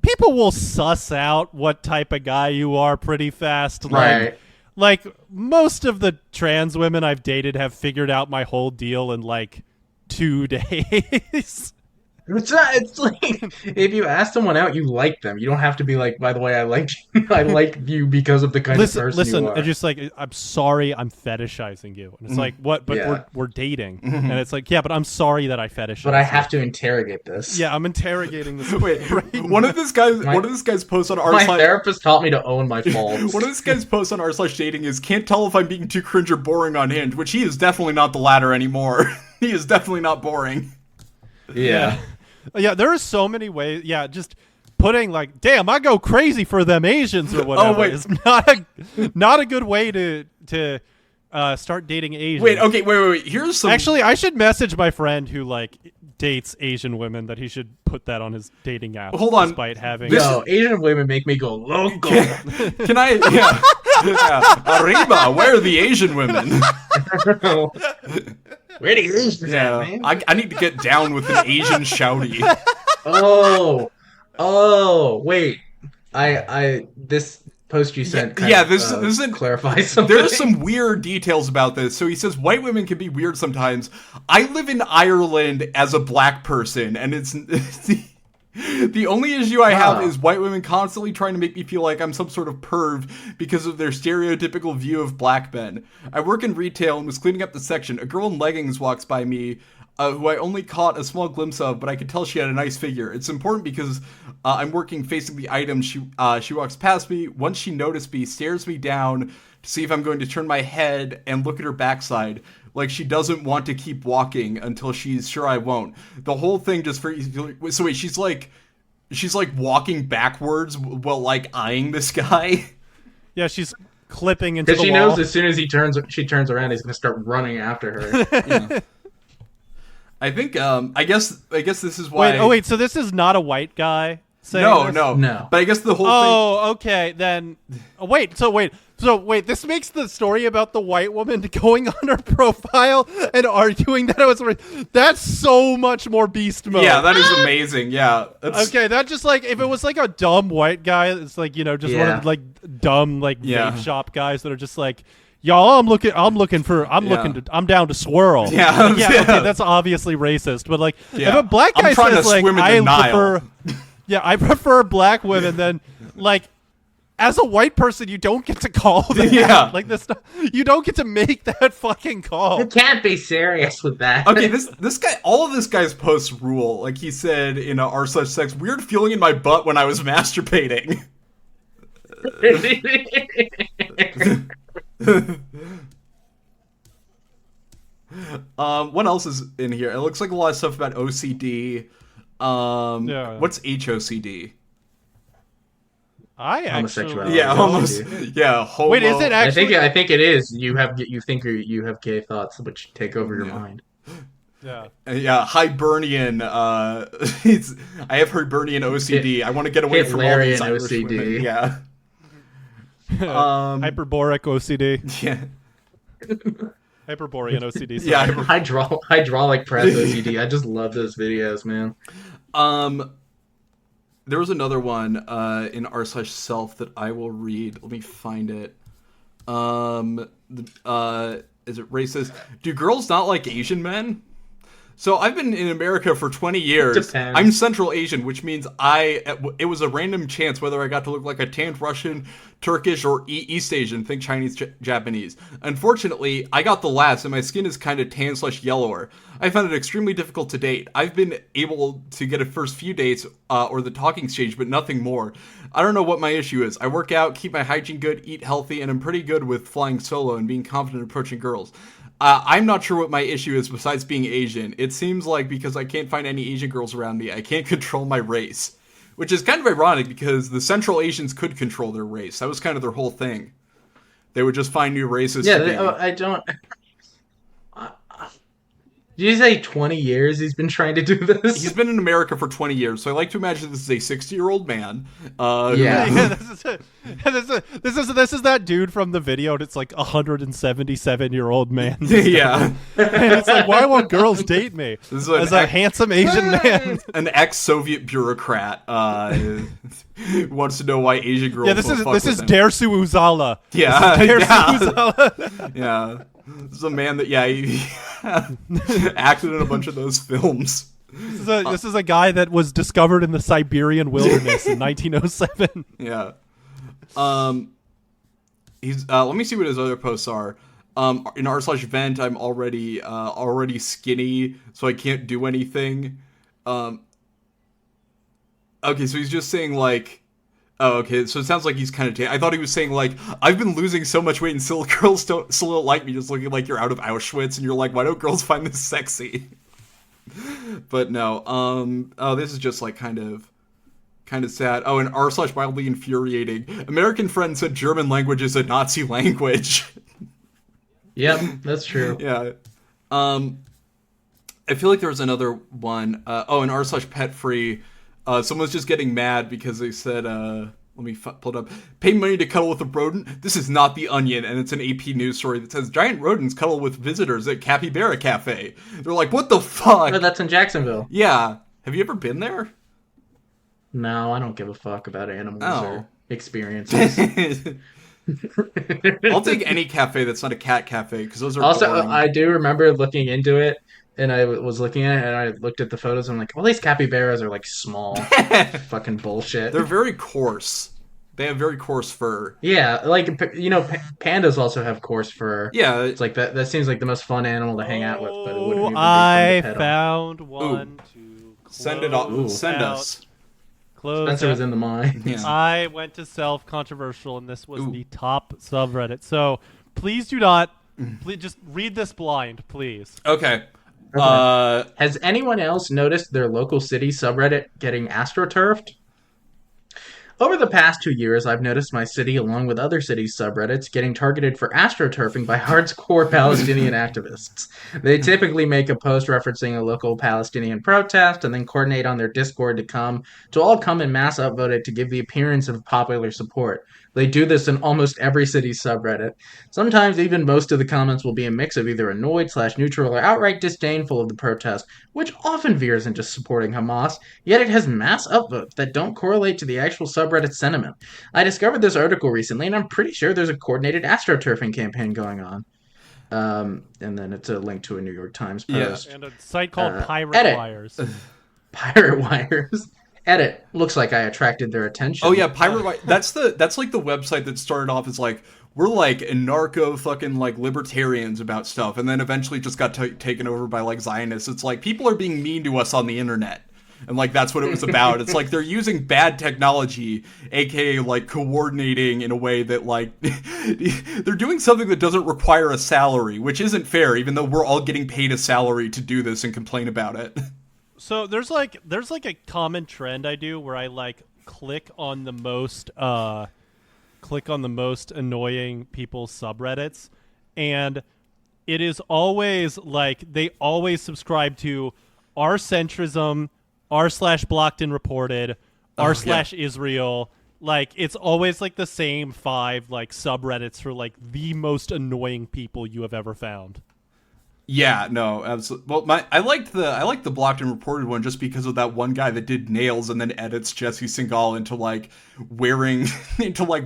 people will suss out what type of guy you are pretty fast. Right. Like most of the trans women I've dated have figured out my whole deal in like 2 days. It's like if you ask someone out, you like them. You don't have to be like, by the way, I like you because of the kind of person listen, you are. it's just like, I'm sorry, I'm fetishizing you, and it's like, what? But we're dating, and it's like, yeah, but I'm sorry that I fetishize. But I have to interrogate this. Yeah, I'm interrogating this. Wait, one of this guys posts on My therapist taught me to own my faults. One of this guy's posts on r/dating is can't tell if I'm being too cringe or boring on Hinge, which he is definitely not the latter anymore. He is definitely not boring. Yeah. Yeah, there are so many ways. Yeah, just putting like, damn, I go crazy for them Asians or whatever. Oh, wait. Is not a good way to start dating Asians. Wait. Here's some... Actually, I should message my friend who like dates Asian women that he should put that on his dating app. Hold on. Despite having... Yo, Asian women make me go loco. Can I... Yeah. Arriba, where are the Asian women? Where the Asians at, man? I need to get down with an Asian shouty. Oh, wait. This post you sent this isn't clarifies something. There's some weird details about this. So he says white women can be weird sometimes. I live in Ireland as a black person, and it's the only issue I have is white women constantly trying to make me feel like I'm some sort of perv because of their stereotypical view of black men. I work in retail and was cleaning up the section. A girl in leggings walks by me, who I only caught a small glimpse of, but I could tell she had a nice figure. It's important because I'm working facing the item. She walks past me. Once she noticed me, stares me down to see if I'm going to turn my head and look at her backside. Like she doesn't want to keep walking until she's sure I won't. The whole thing just for... So wait, she's like walking backwards while like eyeing this guy. Yeah, she's clipping into the Because she wall. knows as soon as she turns around, he's gonna start running after her. Yeah. I think I guess this is why. Wait, so this is not a white guy saying this? No. But I guess the whole thing. Oh, okay. Then wait. This makes the story about the white woman going on her profile and arguing that it was. That's so much more beast mode. Yeah, that is amazing. Yeah. Okay, that just like if it was like a dumb white guy, it's like one of the like dumb like vape shop guys that are just like, y'all, I'm down to swirl. Yeah, Like, okay, that's obviously racist. But like, if a black guy I'm trying says to like, swim in the I Nile. prefer, I prefer black women, then like, as a white person, you don't get to call that. Yeah. Like this, you don't get to make that fucking call. You can't be serious with that. Okay, this guy, all of this guy's posts rule. Like he said in r/sex, weird feeling in my butt when I was masturbating. What else is in here? It looks like a lot of stuff about OCD. What's HOCD? I actually, Homosexuality. Yeah, almost. Yeah, homo. Wait, is it actually? I think it is. You think you have gay thoughts which take over your mind. Yeah. Yeah, Hibernian. I have Hibernian OCD. I want to get away from all these Hitlerian Irish OCD. women. Yeah. Hyperboric OCD. Yeah. Hyperborean OCD. Sorry. Yeah. Hydraulic press OCD. I just love those videos, man. There was another one in r/self that I will read. Let me find it. Is it racist? Do girls not like Asian men? So I've been in America for 20 years. Depends. I'm Central Asian, which means it was a random chance whether I got to look like a tanned Russian, Turkish, or East Asian, think Chinese, Japanese. Unfortunately, I got the last, and my skin is kind of tan/yellower. I found it extremely difficult to date. I've been able to get a first few dates or the talking stage, but nothing more. I don't know what my issue is. I work out, keep my hygiene good, eat healthy, and I'm pretty good with flying solo and being confident approaching girls. I'm not sure what my issue is besides being Asian. It seems like because I can't find any Asian girls around me, I can't control my race. Which is kind of ironic because the Central Asians could control their race. That was kind of their whole thing. They would just find new races. Yeah, I don't. Did you say 20 years he's been trying to do this? He's been in America for 20 years, so I like to imagine this is a 60-year-old man. Yeah, this is that dude from the video, and it's like 177-year-old man. Yeah. And it's like, why won't girls date me? This is As a handsome Asian man. An ex-Soviet buratocrat wants to know why Asian girls. Yeah, this is Dersu Uzala. Yeah, Uzala. Yeah. This is a man that he acted in a bunch of those films. This is a guy that was discovered in the Siberian wilderness in 1907. Yeah. He's. Let me see what his other posts are. In r/vent, I'm already skinny, so I can't do anything. Okay, so he's just saying like. Oh, okay, so it sounds like he's kind of I thought he was saying, like, I've been losing so much weight and still girls still don't like me, just looking like you're out of Auschwitz, and you're like, why don't girls find this sexy? But no, this is just, like, kind of sad. Oh, and r/mildly infuriating. American friend said German language is a Nazi language. Yep, that's true. Yeah. I feel like there was another one. In r/PetFree, someone's just getting mad because they said, let me pull it up. Pay money to cuddle with a rodent? This is not The Onion, and it's an AP news story that says giant rodents cuddle with visitors at Capybara Cafe. They're like, what the fuck? Oh, that's in Jacksonville. Yeah. Have you ever been there? No, I don't give a fuck about animals or experiences. I'll take any cafe that's not a cat cafe, because those are Also, boring. I do remember looking into it, and I was looking at it, and I looked at the photos, and I'm like, all these capybaras are, like, small. Fucking bullshit. They're very coarse. They have very coarse fur. Yeah, like, pandas also have coarse fur. Yeah. It's like, that seems like the most fun animal to hang out with, but it wouldn't even be fun I to pet found one to Send it off. Send out. us. Close Spencer out. was in the mine. Yeah. I went to self-controversial, and this was the top subreddit. So please do not. Please just read this blind, please. Okay. Has anyone else noticed their local city subreddit getting astroturfed? Over the past 2 years, I've noticed my city, along with other cities' subreddits, getting targeted for astroturfing by hardcore Palestinian activists. They typically make a post referencing a local Palestinian protest and then coordinate on their Discord to all come and mass upvote it to give the appearance of popular support. They do this in almost every city's subreddit. Sometimes even most of the comments will be a mix of either annoyed/neutral or outright disdainful of the protest, which often veers into supporting Hamas, yet it has mass upvotes that don't correlate to the actual subreddit sentiment. I discovered this article recently, and I'm pretty sure there's a coordinated astroturfing campaign going on. And then it's a link to a New York Times post. And a site called Pirate edit. Wires. Pirate Wires. Edit. Looks like I attracted their Oh attention. yeah, Pirate White. That's like the website that started off as like we're like anarcho fucking like libertarians about stuff, and then eventually just got taken over by like Zionists. It's like people are being mean to us on the internet. And like that's what it was about. It's like they're using bad technology, aka like coordinating in a way that like they're doing something that doesn't require a salary, which isn't fair, even though we're all getting paid a salary to do this and complain about it. So there's a common trend I do where I like click on the most annoying people's subreddits, and it is always like they always subscribe to r centrism, r/blocked and reported, r/Israel. Like it's always like the same 5 like subreddits for like the most annoying people you have ever found. Yeah, no, absolutely. Well, I liked the blocked and reported one just because of that one guy that did nails and then edits Jesse Singal into like wearing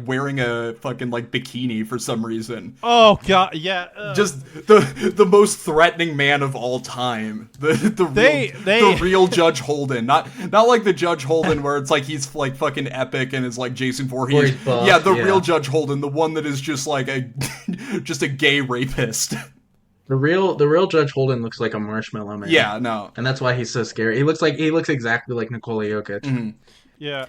wearing a fucking like bikini for some reason. Oh god, yeah. Just the most threatening man of all time. The real Judge Holden, not like the Judge Holden where it's like he's like fucking epic and is like Jason Voorhees. Yeah, the real Judge Holden, the one that is just like a just a gay rapist. The real Judge Holden looks like a marshmallow man. Yeah, no. And that's why he's so scary. He looks exactly like Nikola Jokic. Mm-hmm. Yeah,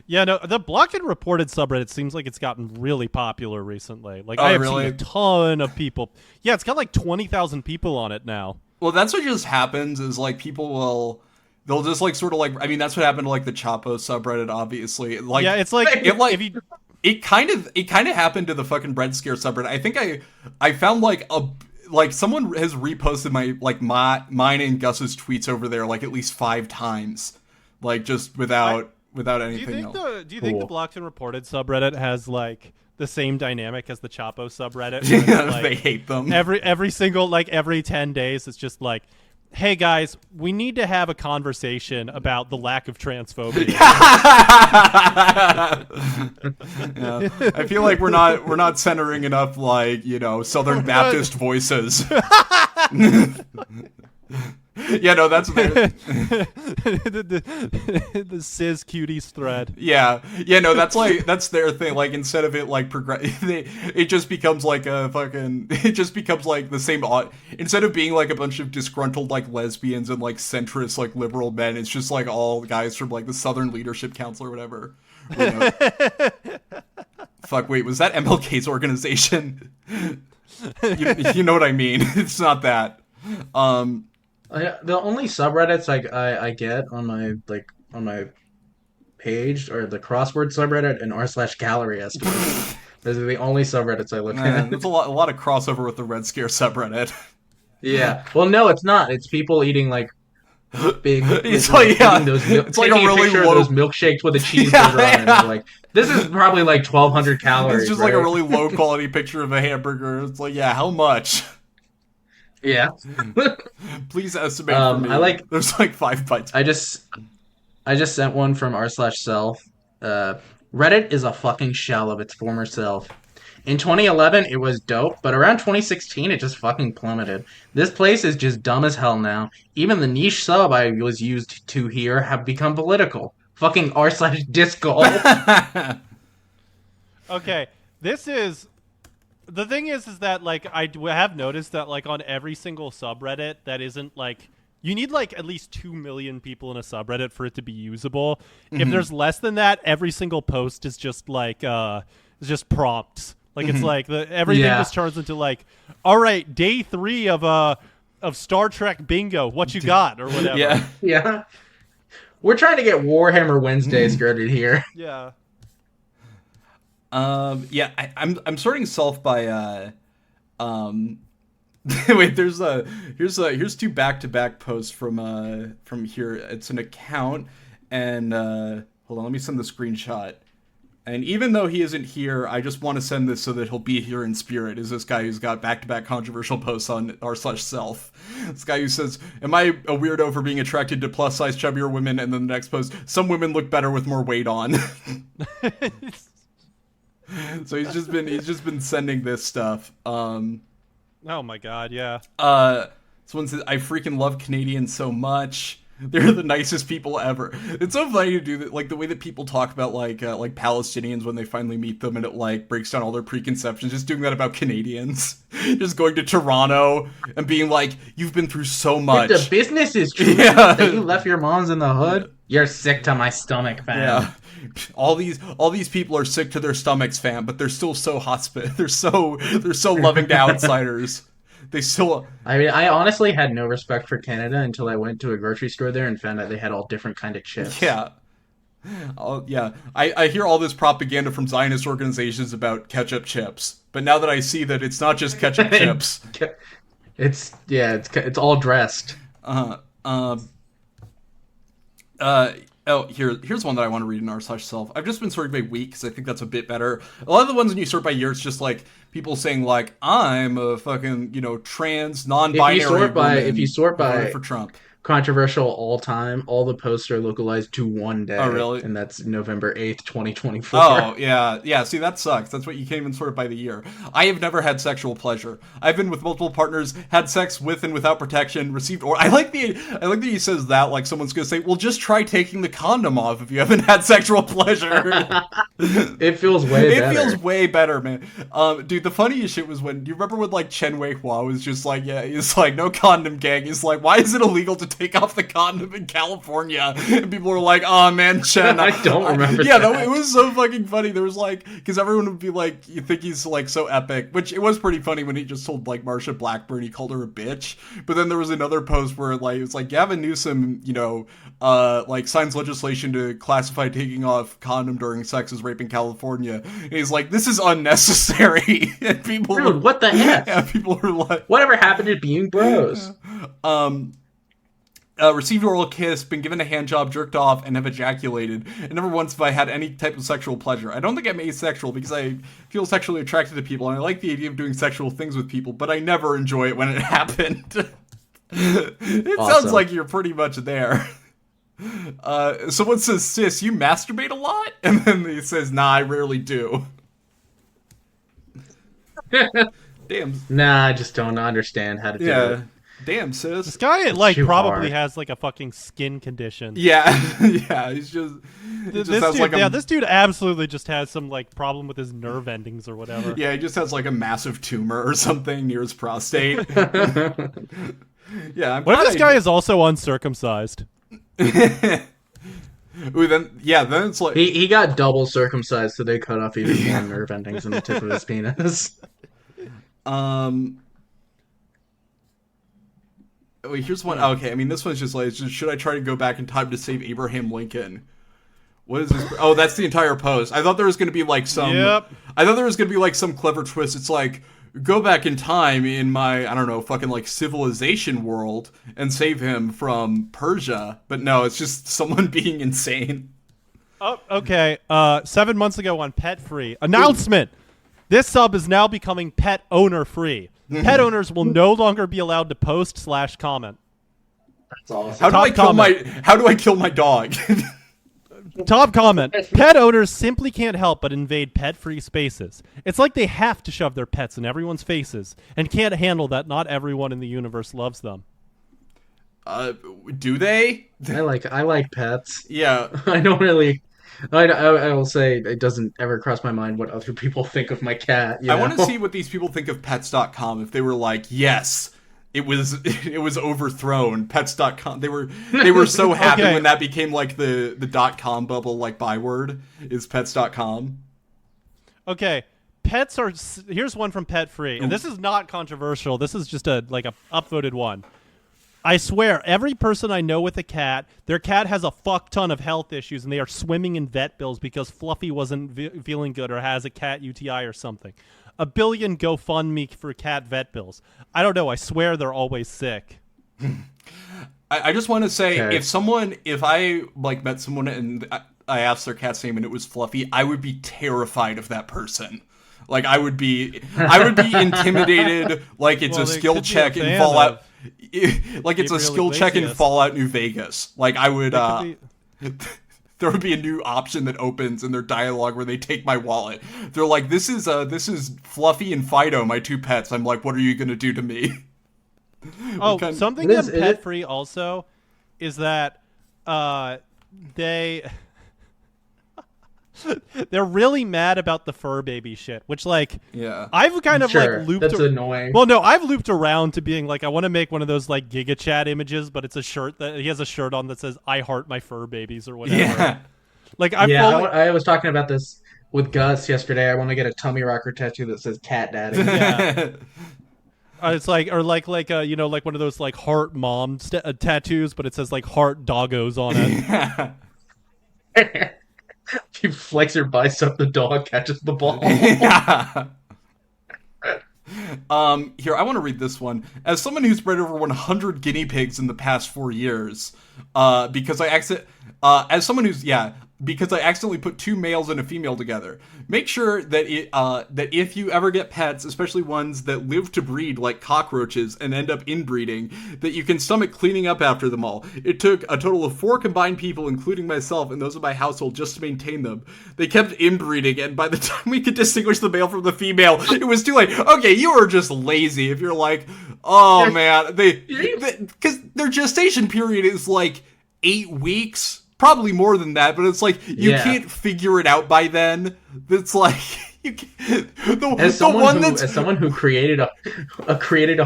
yeah, no, the blocked and reported subreddit seems like it's gotten really popular recently. Like I have seen a ton of people. Yeah, it's got like 20,000 people on it now. Well, that's what just happens is like they'll just like sort of like I mean that's what happened to like the Chapo subreddit obviously. Like yeah, it's like if you It kind of happened to the fucking Red Scare subreddit. I think I found like someone has reposted mine and Gus's tweets over there like at least 5 times, like just without anything else. Do you think the blocked and reported subreddit has like the same dynamic as the Chapo subreddit? Yeah, like, they hate them. Every single like every 10 days, it's just like, hey guys, we need to have a conversation about the lack of transphobia. Yeah. I feel like we're not centering enough like, Southern Baptist voices. Yeah, no, that's the cis cuties thread. Yeah, no, that's their thing. Like instead of it like it just becomes like it just becomes like the same. Instead of being like a bunch of disgruntled like lesbians and like centrist like liberal men, it's just like all guys from like the Southern Leadership Council or whatever. Fuck, wait, was that MLK's organization? You know what I mean? It's not that. The only subreddits I get on my page are the crossword subreddit and r/gallery estimates. Those are the only subreddits I look at. There's a lot of crossover with the Red Scare subreddit. Yeah. Well, no, it's not. It's people eating like big. It's like it's like a really low those milkshakes with a cheeseburger on it. And like this is probably like 1,200 calories. It's just like a really low quality picture of a hamburger. It's like, yeah, how much? Yeah. Please estimate for me. There's like 5 bites. I just sent one from r/self. Reddit is a fucking shell of its former self. In 2011, it was dope, but around 2016, it just fucking plummeted. This place is just dumb as hell now. Even the niche sub I was used to here have become political. Fucking r/disc golf. Okay, this is... The thing is that, like, I have noticed that, like, on every single subreddit that isn't, like... You need, like, at least 2 million people in a subreddit for it to be usable. Mm-hmm. If there's less than that, every single post is just, like, just prompts. Like, it's like, everything just turns into, like, all right, day 3 of Star Trek bingo, what you got, or whatever. Yeah. We're trying to get Warhammer Wednesday started here. Yeah. I'm sorting self by wait, here's 2 back-to-back posts from here. It's an account and hold on, let me send the screenshot. And even though he isn't here, I just want to send this so that he'll be here in spirit. Is this guy who's got back-to-back controversial posts on r/self. This guy who says, "Am I a weirdo for being attracted to plus-size chubbier women?" And then the next post, "Some women look better with more weight on." So he's just been sending this stuff. Oh my god, yeah. Someone says, "I freaking love Canadians so much." They're the nicest people ever. It's so funny to do that, like the way that people talk about like Palestinians when they finally meet them, and it like breaks down all their preconceptions. Just doing that about Canadians, just going to Toronto and being like, "You've been through so much." The business is true. Yeah. That you left your moms in the hood. You're sick to my stomach, fam. Yeah. All these people are sick to their stomachs, fam, but they're still so they're so loving to outsiders. They still. I mean, I honestly had no respect for Canada until I went to a grocery store there and found out they had all different kind of chips. Yeah. Yeah. I hear all this propaganda from Zionist organizations about ketchup chips, but now that I see that it's not just ketchup chips. It's all dressed. Here's one that I want to read in r/self. I've just been sorting by week because I think that's a bit better. A lot of the ones when you sort by year, it's just like people saying like, I'm a fucking, trans, non-binary If you sort by for Trump. Controversial all time, all the posts are localized to one day. Oh, really? And that's November 8th, 2024. Oh, yeah. Yeah, see, that sucks. That's what you can't even sort by the year. I have never had sexual pleasure. I've been with multiple partners, had sex with and without protection, received or I like that he says that like someone's gonna say, well, just try taking the condom off if you haven't had sexual pleasure. It feels way better. It feels way better, man. Dude, the funniest shit was when, do you remember when like Chen Wei Hua was just like, yeah, he's like, no condom gang. He's like, why is it illegal to take off the condom in California? And people were like, oh man, Chen. I don't remember Yeah, that. no, it was so fucking funny. There was like, because everyone would be like, you think he's like so epic, which it was pretty funny when he just told like Marsha Blackburn he called her a bitch. But then there was another post where like, it was like Gavin Newsom, like signs legislation to classify taking off condom during sex as rape in California. And he's like, this is unnecessary. And people Dude, what the heck? Yeah, people were like, whatever happened to being bros? Received oral kiss, been given a hand job, jerked off, and have ejaculated. And never once have I had any type of sexual pleasure. I don't think I'm asexual because I feel sexually attracted to people, and I like the idea of doing sexual things with people, but I never enjoy it when it happened. It Awesome. sounds like you're pretty much there. Someone says, sis, you masturbate a lot? And then he says, nah, I rarely do. Damn. Nah, I just don't understand how to do it. Damn, sis. This guy like too probably hard. has like a fucking skin condition. Yeah, yeah, he's just... This dude absolutely just has some like problem with his nerve endings or whatever. Yeah, he just has like a massive tumor or something near his prostate. Yeah, What if this guy is also uncircumcised? Ooh, then it's like... He got double circumcised, so they cut off even more nerve endings in the tip of his penis. Wait, here's one. Okay, I mean, this one's just like, should I try to go back in time to save Abraham Lincoln? What is this? Oh, that's the entire post. I thought there was going to be like some... Yep. I thought there was going to be like some clever twist. It's like, go back in time in my, I don't know, fucking like civilization world and save him from Persia. But no, it's just someone being insane. Oh, okay. 7 months ago on PetFree, announcement. This sub is now becoming pet owner free. Pet owners will no longer be allowed to post/comment. That's awesome. How do I kill my dog? Top comment. Pet owners simply can't help but invade pet-free spaces. It's like they have to shove their pets in everyone's faces and can't handle that not everyone in the universe loves them. Do they? I like pets. Yeah. I don't really... I will say it doesn't ever cross my mind what other people think of my cat. I want to see what these people think of pets.com. If they were like, yes, it was overthrown. Pets.com. They were so happy Okay. when that became like the .com bubble, like byword is pets.com. Okay, pets are... Here's one from PetFree, and this is not controversial. This is just a upvoted one. I swear, every person I know with a cat, their cat has a fuck ton of health issues, and they are swimming in vet bills because Fluffy wasn't feeling good or has a cat UTI or something. 1 billion GoFundMe for cat vet bills. I don't know. I swear they're always sick. I just want to say, Okay. if I like met someone and I asked their cat's name and it was Fluffy, I would be terrified of that person. Like I would be intimidated. Like it's Well, a they skill could be a check in fan Fallout. of Like it's a Gabriel skill check in Iglesias. Fallout New Vegas. Like I would. It There would be a new option that opens in their dialogue where they take my wallet. They're like, "This is Fluffy and Fido, my two pets." I'm like, "What are you gonna do to me?" Oh, kind- something It on is- it is- PetFree also. is that they they're really mad about the fur baby shit, which like Yeah. I've kind of Sure, like looped. that's annoying. Well, no, I've looped around to being like I want to make one of those like Giga Chat images, but it's a shirt that he has a shirt on that says "I heart my fur babies" or whatever. Yeah. Like I I was talking about this with Gus yesterday. I want to get a tummy rocker tattoo that says "Cat Daddy." Yeah. It's like or like you know, like one of those like heart mom tattoos, but it says like heart doggos on it. You flex your bicep, the dog catches the ball. Yeah. Here, I want to read this one. As someone who's bred over 100 guinea pigs in the past 4 years, because I accidentally put 2 males and a female together. Make sure that that if you ever get pets, especially ones that live to breed like cockroaches and end up inbreeding, that you can stomach cleaning up after them all. It took a total of 4 combined people, including myself and those of my household, just to maintain them. They kept inbreeding, and by the time we could distinguish the male from the female, it was too late. Okay, you are just lazy if you're like, oh man, because their gestation period is like 8 weeks. Probably more than that, but it's like you can't figure it out by then. It's like you can't, as someone who created a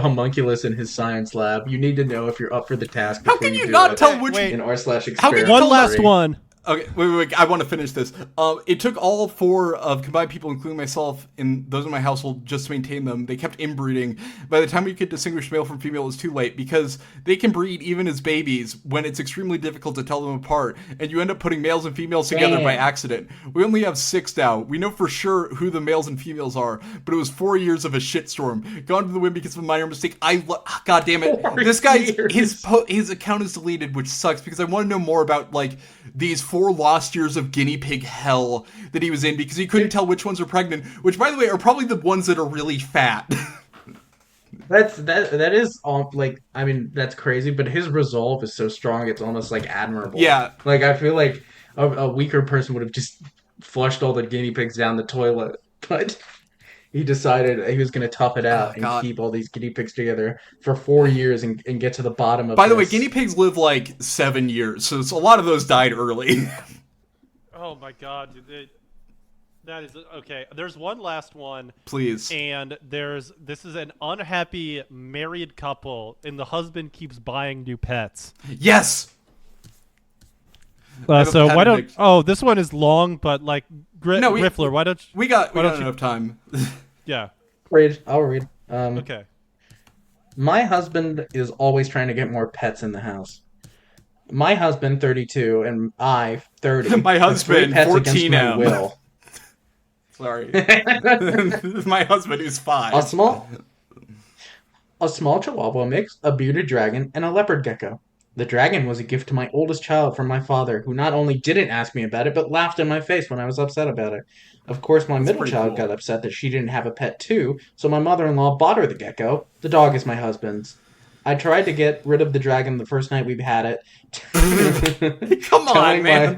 homunculus in his science lab, you need to know if you're up for the task. How can you not tell which in r/experiment? How can you one last one? Okay, wait, I want to finish this. It took all 4 of combined people, including myself and those in my household, just to maintain them. They kept inbreeding. By the time we could distinguish male from female, it was too late, because they can breed even as babies when it's extremely difficult to tell them apart, and you end up putting males and females together by accident. We only have 6 now. We know for sure who the males and females are, but it was 4 years of a shitstorm. Gone to the wind because of a minor mistake. God damn it. This guy's, his account is deleted, which sucks, because I want to know more about, like, these 4 lost years of guinea pig hell that he was in, because he couldn't tell which ones are pregnant, which, by the way, are probably the ones that are really fat. That is all, like, I mean, that's crazy, but his resolve is so strong, it's almost like admirable. Yeah. Like, I feel like a weaker person would have just flushed all the guinea pigs down the toilet, but he decided he was going to tough it out and keep all these guinea pigs together for 4 years and get to the bottom of By the way, guinea pigs live like 7 years, so a lot of those died early. Oh my god, that is okay. There's one last one, please. And this is an unhappy married couple, and the husband keeps buying new pets. Yes. So why don't? Oh, this one is long, but like Griffler, why don't you? We got enough time. Yeah. I'll read. Okay. My husband is always trying to get more pets in the house. My husband, 32, and I, 30. My husband, 14 now. Will. Sorry. My husband is 5. A small chihuahua mix, a bearded dragon, and a leopard gecko. The dragon was a gift to my oldest child from my father, who not only didn't ask me about it, but laughed in my face when I was upset about it. Of course, my middle child got upset that she didn't have a pet too, so my mother-in-law bought her the gecko. The dog is my husband's. I tried to get rid of the dragon the first night we've had it. Come on, man.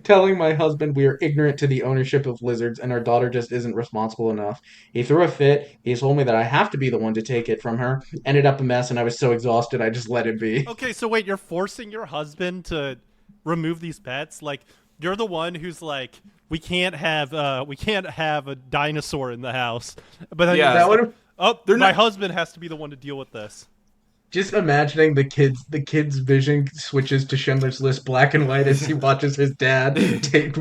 Telling my husband we are ignorant to the ownership of lizards and our daughter just isn't responsible enough. He threw a fit. He told me that I have to be the one to take it from her. Ended up a mess, and I was so exhausted I just let it be. Okay, so wait, you're forcing your husband to remove these pets? Like, you're the one who's like, we can't have a dinosaur in the house. But then my husband has to be the one to deal with this. Just imagining the kid's vision switches to Schindler's List black and white as he watches his dad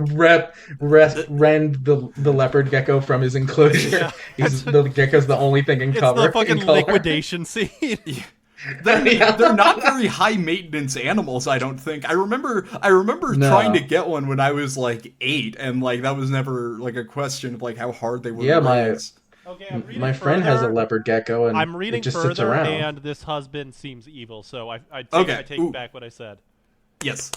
rend the leopard gecko from his enclosure. Yeah. The gecko's the only thing in cover. It's the fucking liquidation scene. They're not very high maintenance animals, I don't think. I remember trying to get one when I was like 8, and like that was never like a question of like how hard they were. Yeah, my friend has a leopard gecko, and I'm reading it just further, sits around. And this husband seems evil, so I take back what I said. Yes.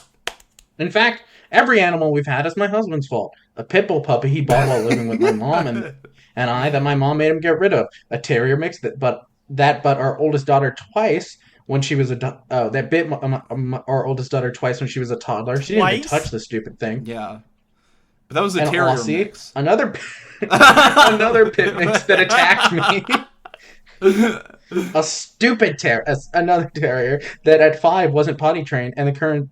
In fact, every animal we've had is my husband's fault. A pit bull puppy he bought while living with my mom and I that my mom made him get rid of. A terrier mix but our oldest daughter twice when she was our oldest daughter twice when she was a toddler. She didn't even touch the stupid thing. Yeah. But that was a terrier mix. Another pit mix that attacked me. A stupid another terrier that at 5 wasn't potty trained, and the current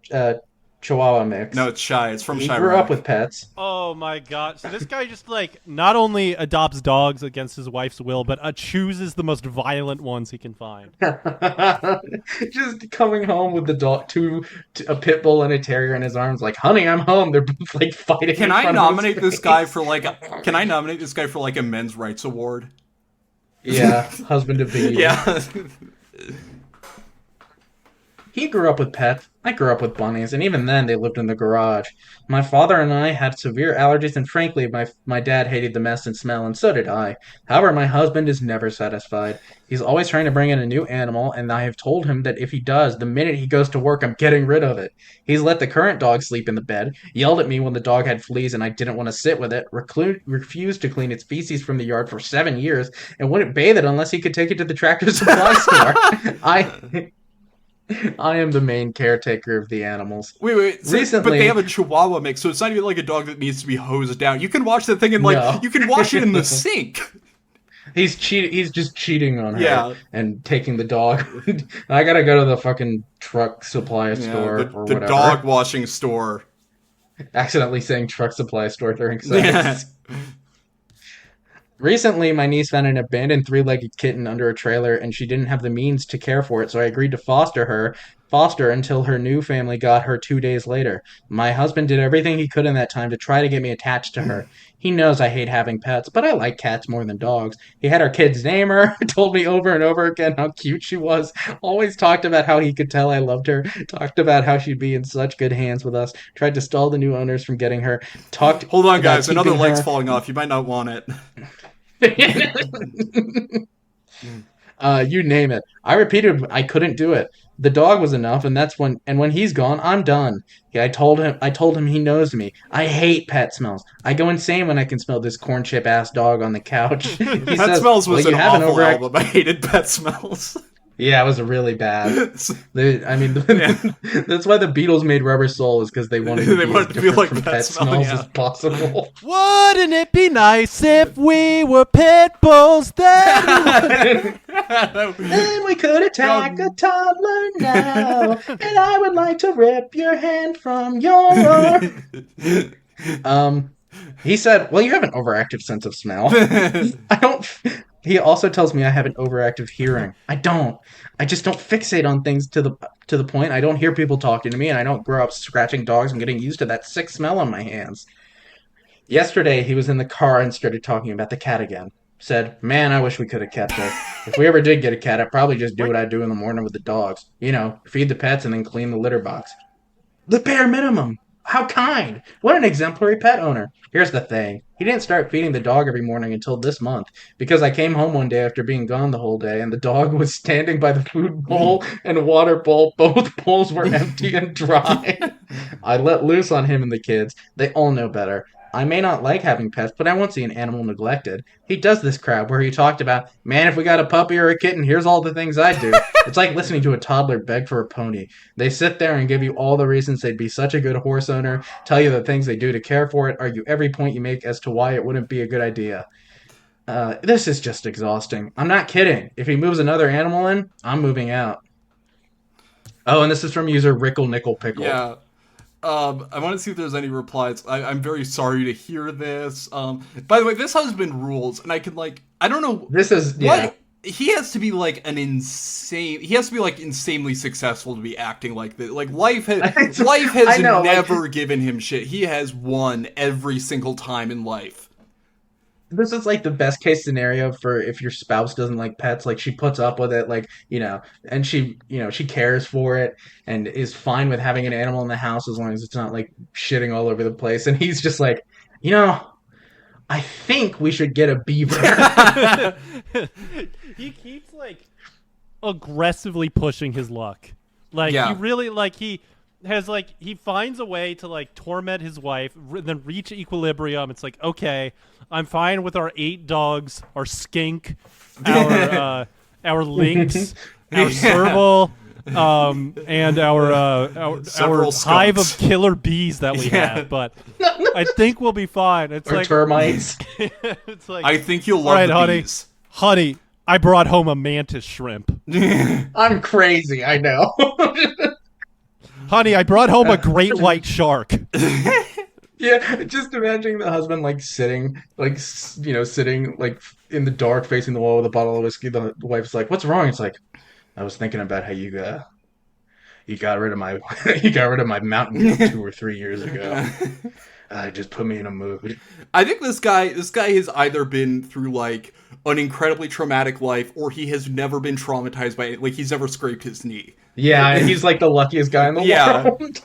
Chihuahua mix. No, it's Shy. It's from He Chirac. grew up with pets. Oh my god. So this guy just like not only adopts dogs against his wife's will, but chooses the most violent ones he can find. Just coming home with the dog, a pit bull and a terrier in his arms, like, honey, I'm home. They're both like fighting. Can I nominate this guy for like? Can I nominate this guy for like a men's rights award? Yeah, husband to be. Yeah. He grew up with pets. I grew up with bunnies, and even then they lived in the garage. My father and I had severe allergies, and frankly, my dad hated the mess and smell, and so did I. However, my husband is never satisfied. He's always trying to bring in a new animal, and I have told him that if he does, the minute he goes to work, I'm getting rid of it. He's let the current dog sleep in the bed, yelled at me when the dog had fleas and I didn't want to sit with it, refused to clean its feces from the yard for 7 years, and wouldn't bathe it unless he could take it to the Tractor Supply store. I am the main caretaker of the animals. Wait. So, Recently, but they have a Chihuahua mix, so it's not even like a dog that needs to be hosed down. You can wash that thing in you can wash it in the sink. He's just cheating on her and taking the dog. I gotta go to the fucking truck supply store or whatever. The dog washing store. Accidentally saying truck supply store during sex. Yeah. Recently, my niece found an abandoned 3-legged kitten under a trailer, and she didn't have the means to care for it, so I agreed to foster until her new family got her 2 days later. My husband did everything he could in that time to try to get me attached to her. He knows I hate having pets, but I like cats more than dogs. He had our kids name her, told me over and over again how cute she was, always talked about how he could tell I loved her, talked about how she'd be in such good hands with us, tried to stall the new owners from getting her, Hold on, guys, another leg's falling off. You might not want it. You name it. I repeated I couldn't do it. The dog was enough, and when he's gone, I'm done. Yeah, I told him he knows me. I hate pet smells. I go insane when I can smell this corn chip ass dog on the couch. Pet Smells was an awful album. I hated Pet Smells. Yeah, it was really bad. That's why the Beatles made Rubber Soul, is because they wanted to be like Pet Smells as possible. Wouldn't it be nice if we were pit bulls then? And we could attack a toddler now, and I would like to rip your hand from your arm. He said, well, you have an overactive sense of smell. I don't... He also tells me I have an overactive hearing. I don't. I just don't fixate on things to the point. I don't hear people talking to me, and I don't grow up scratching dogs and getting used to that sick smell on my hands. Yesterday, he was in the car and started talking about the cat again. Said, man, I wish we could have kept her. If we ever did get a cat, I'd probably just do what I do in the morning with the dogs. You know, feed the pets and then clean the litter box. The bare minimum. How kind. What an exemplary pet owner. Here's the thing. He didn't start feeding the dog every morning until this month, because I came home one day after being gone the whole day, and the dog was standing by the food bowl and water bowl. Both bowls were empty and dry. I let loose on him and the kids. They all know better. I may not like having pets, but I won't see an animal neglected. He does this crap where he talked about, man, if we got a puppy or a kitten, here's all the things I'd do. It's like listening to a toddler beg for a pony. They sit there and give you all the reasons they'd be such a good horse owner, tell you the things they do to care for it, argue every point you make as to why it wouldn't be a good idea. This is just exhausting. I'm not kidding. If he moves another animal in, I'm moving out. Oh, and this is from user Rickle Nickel Pickle. Yeah. I want to see if there's any replies. I'm very sorry to hear this. By the way, this husband rules, and I don't know. This is, yeah. He has to be like insanely successful to be acting like this. Like life has never given him shit. He has won every single time in life. This is like the best case scenario for if your spouse doesn't like pets. Like she puts up with it, and she cares for it and is fine with having an animal in the house as long as it's not like shitting all over the place. And he's just like, I think we should get a beaver. He keeps like aggressively pushing his luck. Like he really he finds a way to like torment his wife, then reach equilibrium. It's like, okay, I'm fine with our 8 dogs, our skink, our lynx, our serval, and our hive of killer bees that we have. But I think we'll be fine. It's or like termites. It's like, I think you'll love the bees. Honey, I brought home a mantis shrimp. I'm crazy, I know. Honey, I brought home a great white shark. Yeah, just imagining the husband like sitting, sitting like in the dark, facing the wall with a bottle of whiskey. The wife's like, "What's wrong?" It's like, "I was thinking about how you got rid of my you got rid of my mountain goat 2 or 3 years ago. It just put me in a mood." I think this guy has either been through like an incredibly traumatic life, or he has never been traumatized by it. Like he's never scraped his knee. Yeah, he's like the luckiest guy in the world.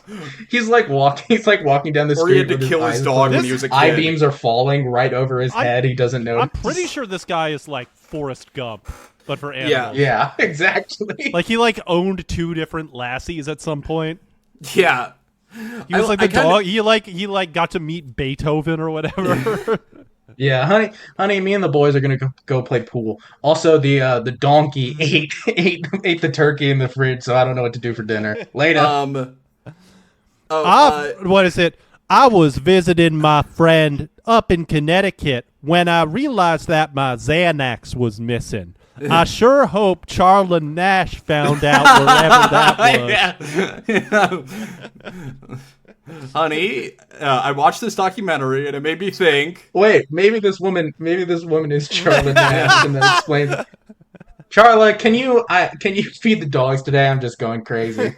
He's like walking down the street. Or he had to with kill his dog when he was a kid. Eye beams are falling right over his head. He doesn't know. I'm pretty sure this guy is like Forrest Gump, but for animals. Yeah, exactly. Like he like owned 2 different lassies at some point. Yeah. He was the dog. He like got to meet Beethoven or whatever. Yeah, honey, me and the boys are gonna go play pool. Also, the donkey ate the turkey in the fridge, so I don't know what to do for dinner. Later. What is it? I was visiting my friend up in Connecticut when I realized that my Xanax was missing. I sure hope Charlie Nash found out wherever that was. Honey, I watched this documentary and it made me think. Wait, maybe this woman is Charlotte Nash, and that explains it. Charlotte, can you feed the dogs today? I'm just going crazy.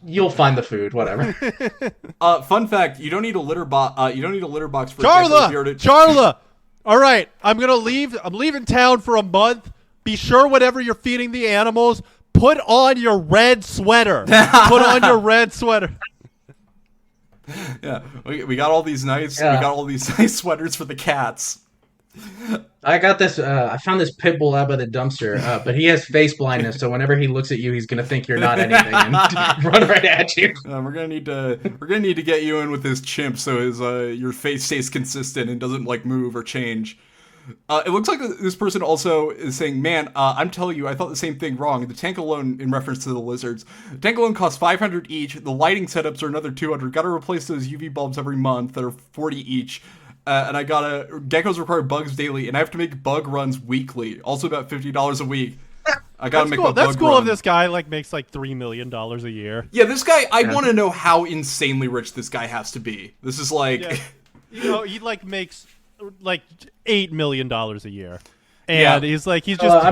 You'll find the food, whatever. Fun fact: you don't need a litter box. You don't need a litter box for Charla. All right, I'm gonna leave. I'm leaving town for a month. Be sure whatever you're feeding the animals, put on your red sweater. Put on your red sweater. Yeah, we got all these nice. We got all these nice sweaters for the cats. I got this. I found this pit bull out by the dumpster, but he has face blindness, so whenever he looks at you, he's gonna think you're not anything and run right at you. We're gonna need to get you in with this chimp so his your face stays consistent and doesn't like move or change. It looks like this person also is saying, "Man, I'm telling you, I thought the same thing wrong. The tank alone, in reference to the lizards, the tank alone costs $500 each. The lighting setups are another $200. Got to replace those UV bulbs every month that are $40 each." And I geckos require bugs daily, and I have to make bug runs weekly. Also about $50 a week. I gotta make a bug run. That's cool if this guy like makes like $3 million a year. Yeah, this guy. I want to know how insanely rich this guy has to be. This is like, he like makes like $8 million a year, and he's just.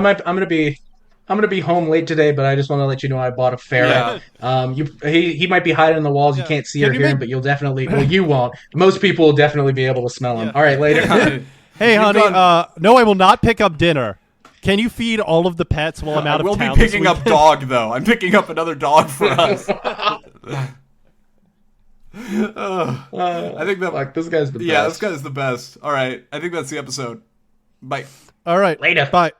I'm gonna be home late today, but I just want to let you know I bought a ferret. Yeah. He might be hiding in the walls. You can't see or hear him, but you'll definitely. Well, you won't. Most people will definitely be able to smell him. All right, later. Hey, honey. No, I will not pick up dinner. Can you feed all of the pets while I'm out of town? I will be picking up dog though. I'm picking up another dog for us. I think that this guy's the best. Yeah, this guy's the best. All right, I think that's the episode. Bye. All right, later. Bye.